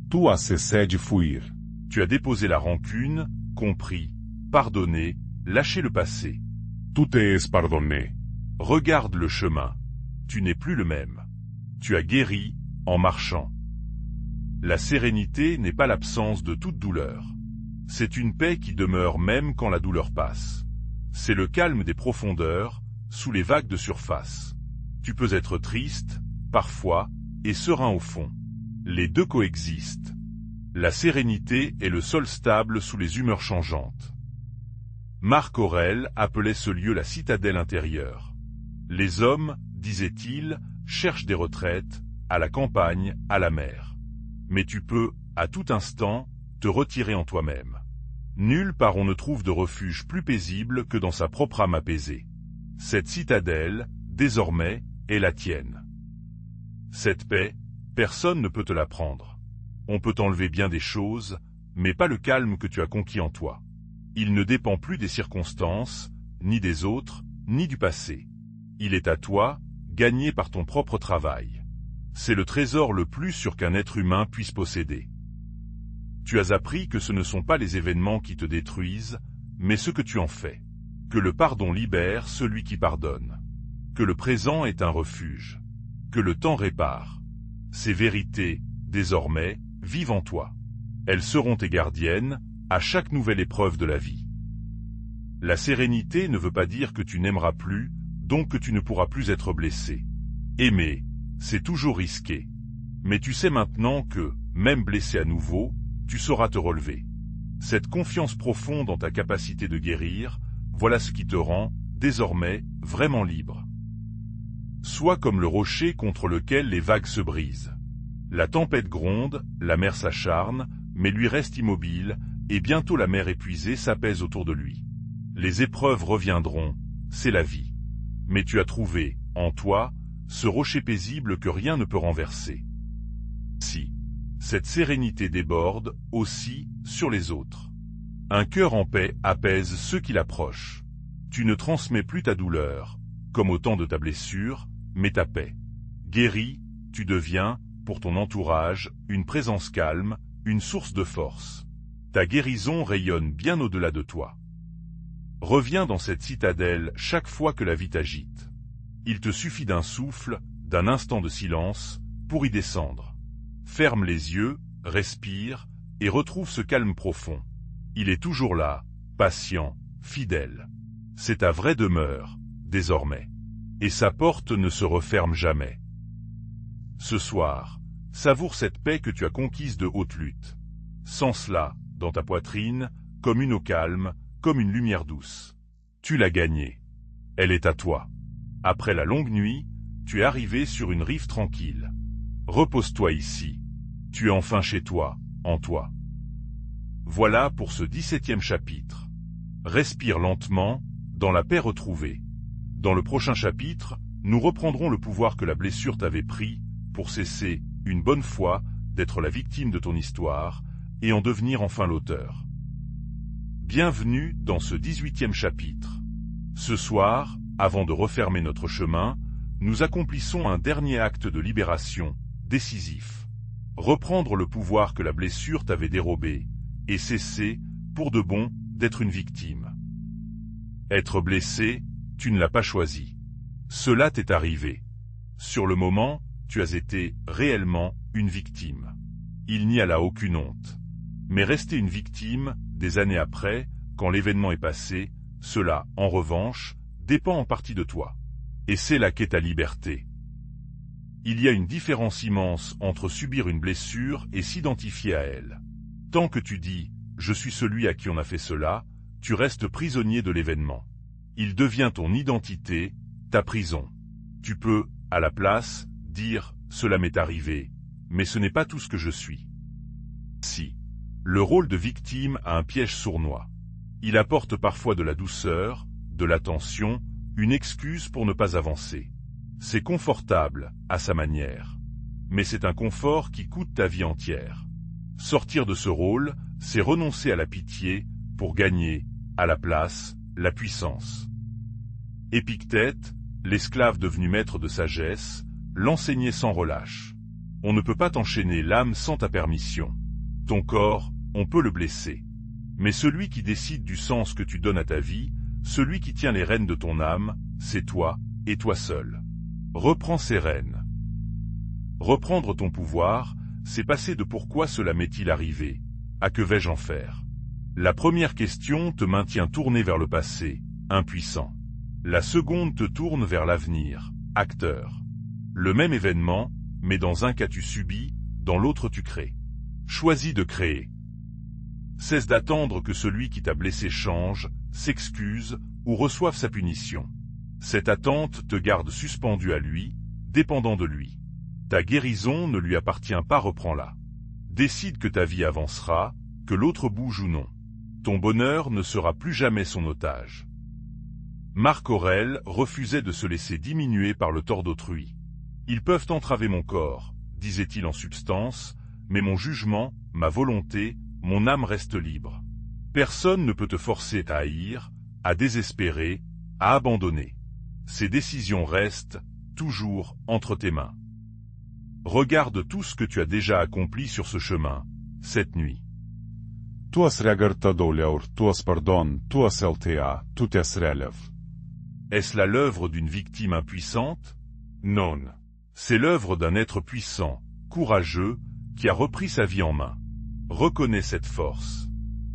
Tu as cessé de fuir. Tu as déposé la rancune, compris, pardonné, lâché le passé. Tu te es pardonné. Regarde le chemin. Tu n'es plus le même. Tu as guéri, en marchant. La sérénité n'est pas l'absence de toute douleur. C'est une paix qui demeure même quand la douleur passe. C'est le calme des profondeurs, sous les vagues de surface. Tu peux être triste, parfois, et serein au fond. Les deux coexistent. La sérénité est le sol stable sous les humeurs changeantes. Marc Aurèle appelait ce lieu la citadelle intérieure. Les hommes, disait-il, cherchent des retraites, à la campagne, à la mer. Mais tu peux, à tout instant, te retirer en toi-même. Nulle part on ne trouve de refuge plus paisible que dans sa propre âme apaisée. Cette citadelle, désormais, est la tienne. Cette paix, personne ne peut te la prendre. On peut enlever bien des choses, mais pas le calme que tu as conquis en toi. Il ne dépend plus des circonstances, ni des autres, ni du passé. Il est à toi, gagné par ton propre travail. C'est le trésor le plus sûr qu'un être humain puisse posséder. Tu as appris que ce ne sont pas les événements qui te détruisent, mais ce que tu en fais. Que le pardon libère celui qui pardonne. Que le présent est un refuge. Que le temps répare. Ces vérités, désormais, vivent en toi. Elles seront tes gardiennes, à chaque nouvelle épreuve de la vie. La sérénité ne veut pas dire que tu n'aimeras plus, donc que tu ne pourras plus être blessé. Aimer, c'est toujours risqué. Mais tu sais maintenant que, même blessé à nouveau, tu sauras te relever. Cette confiance profonde en ta capacité de guérir, voilà ce qui te rend, désormais, vraiment libre. Sois comme le rocher contre lequel les vagues se brisent. La tempête gronde, la mer s'acharne, mais lui reste immobile, et bientôt la mer épuisée s'apaise autour de lui. Les épreuves reviendront, c'est la vie. Mais tu as trouvé, en toi, ce rocher paisible que rien ne peut renverser. Si cette sérénité déborde, aussi, sur les autres. Un cœur en paix apaise ceux qui l'approchent. Tu ne transmets plus ta douleur, comme au temps de ta blessure, mais ta paix. Guéri, tu deviens, pour ton entourage, une présence calme, une source de force. Ta guérison rayonne bien au-delà de toi. Reviens dans cette citadelle chaque fois que la vie t'agite. Il te suffit d'un souffle, d'un instant de silence, pour y descendre. Ferme les yeux, respire, et retrouve ce calme profond. Il est toujours là, patient, fidèle. C'est ta vraie demeure, désormais. Et sa porte ne se referme jamais. Ce soir, savoure cette paix que tu as conquise de haute lutte. Sens-la, dans ta poitrine, comme une eau calme, comme une lumière douce. Tu l'as gagnée. Elle est à toi. Après la longue nuit, tu es arrivé sur une rive tranquille. Repose-toi ici. Tu es enfin chez toi, en toi. Voilà pour ce 17e chapitre. Respire lentement, dans la paix retrouvée. Dans le prochain chapitre, nous reprendrons le pouvoir que la blessure t'avait pris, pour cesser, une bonne fois, d'être la victime de ton histoire, et en devenir enfin l'auteur. Bienvenue dans ce 18e chapitre. Ce soir, avant de refermer notre chemin, nous accomplissons un dernier acte de libération, décisif. Reprendre le pouvoir que la blessure t'avait dérobé, et cesser, pour de bon, d'être une victime. Être blessé, tu ne l'as pas choisi. Cela t'est arrivé. Sur le moment, tu as été, réellement, une victime. Il n'y a là aucune honte. Mais rester une victime, des années après, quand l'événement est passé, cela, en revanche, dépend en partie de toi. Et c'est là qu'est ta liberté. Il y a une différence immense entre subir une blessure et s'identifier à elle. Tant que tu dis « je suis celui à qui on a fait cela », tu restes prisonnier de l'événement. Il devient ton identité, ta prison. Tu peux, à la place, dire « cela m'est arrivé », mais ce n'est pas tout ce que je suis. Si. Le rôle de victime a un piège sournois. Il apporte parfois de la douceur, de l'attention, une excuse pour ne pas avancer. C'est confortable, à sa manière. Mais c'est un confort qui coûte ta vie entière. Sortir de ce rôle, c'est renoncer à la pitié pour gagner, à la place, la puissance. Épictète, l'esclave devenu maître de sagesse, l'enseignait sans relâche. On ne peut pas t'enchaîner l'âme sans ta permission. Ton corps, on peut le blesser. Mais celui qui décide du sens que tu donnes à ta vie, celui qui tient les rênes de ton âme, c'est toi, et toi seul. Reprends ces rênes. Reprendre ton pouvoir, c'est passer de pourquoi cela m'est-il arrivé, à que vais-je en faire. La première question te maintient tourné vers le passé, impuissant. La seconde te tourne vers l'avenir, acteur. Le même événement, mais dans un cas tu subis, dans l'autre tu crées. Choisis de créer. Cesse d'attendre que celui qui t'a blessé change, s'excuse ou reçoive sa punition. Cette attente te garde suspendu à lui, dépendant de lui. Ta guérison ne lui appartient pas, reprends-la. Décide que ta vie avancera, que l'autre bouge ou non. Ton bonheur ne sera plus jamais son otage. Marc Aurèle refusait de se laisser diminuer par le tort d'autrui. Ils peuvent entraver mon corps, disait-il en substance, mais mon jugement, ma volonté, mon âme reste libre. Personne ne peut te forcer à haïr, à désespérer, à abandonner. Ces décisions restent, toujours, entre tes mains. Regarde tout ce que tu as déjà accompli sur ce chemin, cette nuit. Tuos regardadoleaur, tuos pardon, tuos LTA, tout es relev. Est-ce là l'œuvre d'une victime impuissante? Non. C'est l'œuvre d'un être puissant, courageux, qui a repris sa vie en main. Reconnais cette force.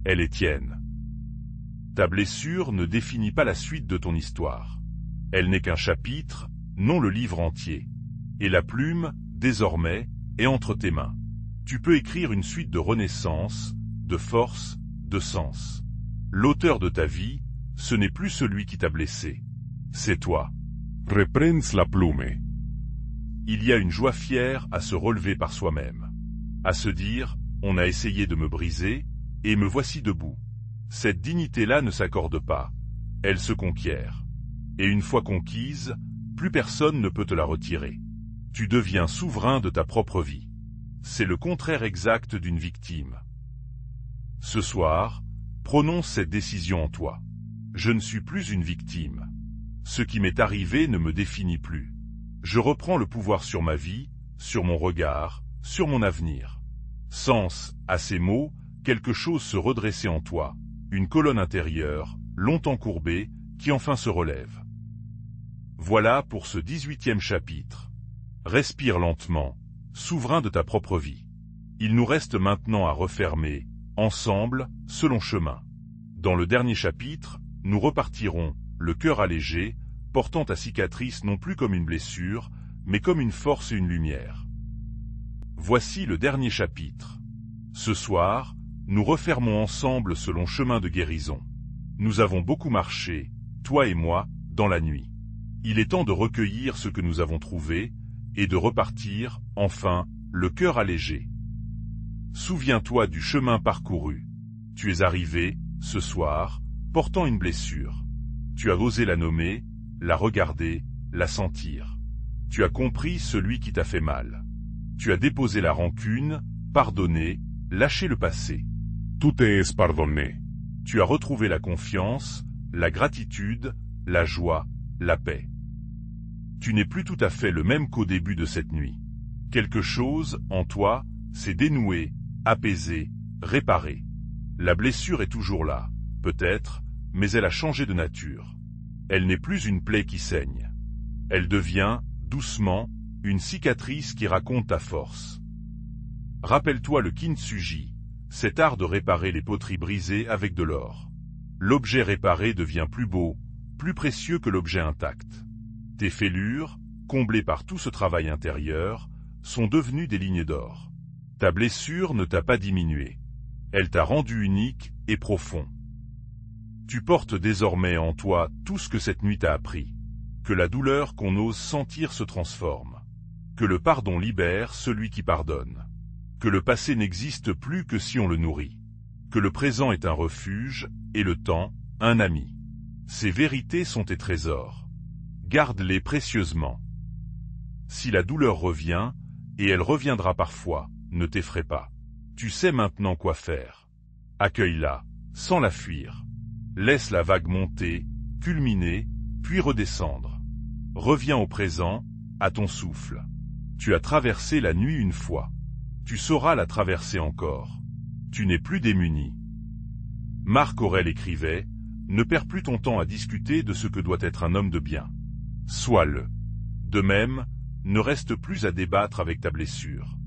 Elle est tienne. Ta blessure ne définit pas la suite de ton histoire. Elle n'est qu'un chapitre, non le livre entier. Et la plume, désormais, est entre tes mains. Tu peux écrire une suite de renaissance, de force, de sens. L'auteur de ta vie, ce n'est plus celui qui t'a blessé. C'est toi. Reprens la plume. Il y a une joie fière à se relever par soi-même. À se dire, on a essayé de me briser, et me voici debout. Cette dignité-là ne s'accorde pas. Elle se conquiert. Et une fois conquise, plus personne ne peut te la retirer. Tu deviens souverain de ta propre vie. C'est le contraire exact d'une victime. Ce soir, prononce cette décision en toi. Je ne suis plus une victime. Ce qui m'est arrivé ne me définit plus. Je reprends le pouvoir sur ma vie, sur mon regard, sur mon avenir. Sens, à ces mots, quelque chose se redressait en toi, une colonne intérieure, longtemps courbée, qui enfin se relève. Voilà pour ce 18e chapitre. Respire lentement, souverain de ta propre vie. Il nous reste maintenant à refermer, ensemble, ce long chemin. Dans le dernier chapitre, nous repartirons, le cœur allégé, portant ta cicatrice non plus comme une blessure, mais comme une force et une lumière. Voici le dernier chapitre. Ce soir, nous refermons ensemble ce long chemin de guérison. Nous avons beaucoup marché, toi et moi, dans la nuit. Il est temps de recueillir ce que nous avons trouvé, et de repartir, enfin, le cœur allégé. Souviens-toi du chemin parcouru. Tu es arrivé, ce soir, portant une blessure. Tu as osé la nommer, la regarder, la sentir. Tu as compris celui qui t'a fait mal. Tu as déposé la rancune, pardonné, lâché le passé. Tout est pardonné. Tu as retrouvé la confiance, la gratitude, la joie, la paix. Tu n'es plus tout à fait le même qu'au début de cette nuit. Quelque chose, en toi, s'est dénoué, apaisé, réparé. La blessure est toujours là, peut-être, mais elle a changé de nature. Elle n'est plus une plaie qui saigne. Elle devient, doucement, une cicatrice qui raconte ta force. Rappelle-toi le kintsugi, cet art de réparer les poteries brisées avec de l'or. L'objet réparé devient plus beau, plus précieux que l'objet intact. Tes fêlures, comblées par tout ce travail intérieur, sont devenues des lignes d'or. Ta blessure ne t'a pas diminué. Elle t'a rendu unique et profond. Tu portes désormais en toi tout ce que cette nuit t'a appris. Que la douleur qu'on ose sentir se transforme. Que le pardon libère celui qui pardonne. Que le passé n'existe plus que si on le nourrit. Que le présent est un refuge, et le temps, un ami. Ces vérités sont tes trésors. Garde-les précieusement. Si la douleur revient, et elle reviendra parfois, ne t'effraie pas. Tu sais maintenant quoi faire. Accueille-la, sans la fuir. Laisse la vague monter, culminer, puis redescendre. Reviens au présent, à ton souffle. Tu as traversé la nuit une fois. Tu sauras la traverser encore. Tu n'es plus démuni. Marc Aurèle écrivait « Ne perds plus ton temps à discuter de ce que doit être un homme de bien. Sois-le. De même, ne reste plus à débattre avec ta blessure.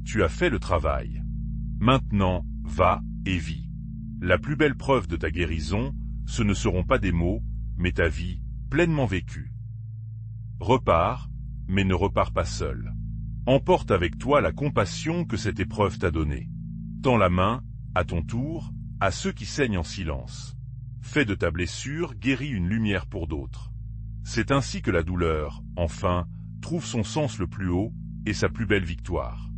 Tu as fait le travail. Maintenant, va et vis. La plus belle preuve de ta guérison, ce ne seront pas des mots, mais ta vie, pleinement vécue. Repars, mais ne repars pas seul. Emporte avec toi la compassion que cette épreuve t'a donnée. Tends la main, à ton tour, à ceux qui saignent en silence. Fais de ta blessure guéris une lumière pour d'autres. C'est ainsi que la douleur, enfin, trouve son sens le plus haut et sa plus belle victoire.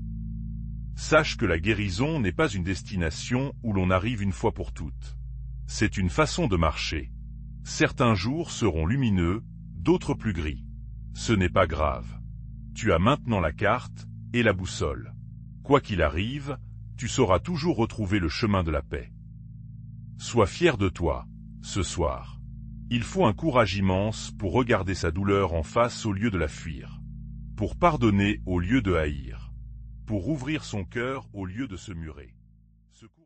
Sache que la guérison n'est pas une destination où l'on arrive une fois pour toutes. C'est une façon de marcher. Certains jours seront lumineux, d'autres plus gris. Ce n'est pas grave. Tu as maintenant la carte et la boussole. Quoi qu'il arrive, tu sauras toujours retrouver le chemin de la paix. Sois fier de toi, ce soir. Il faut un courage immense pour regarder sa douleur en face au lieu de la fuir. Pour pardonner au lieu de haïr. Pour ouvrir son cœur au lieu de se murer.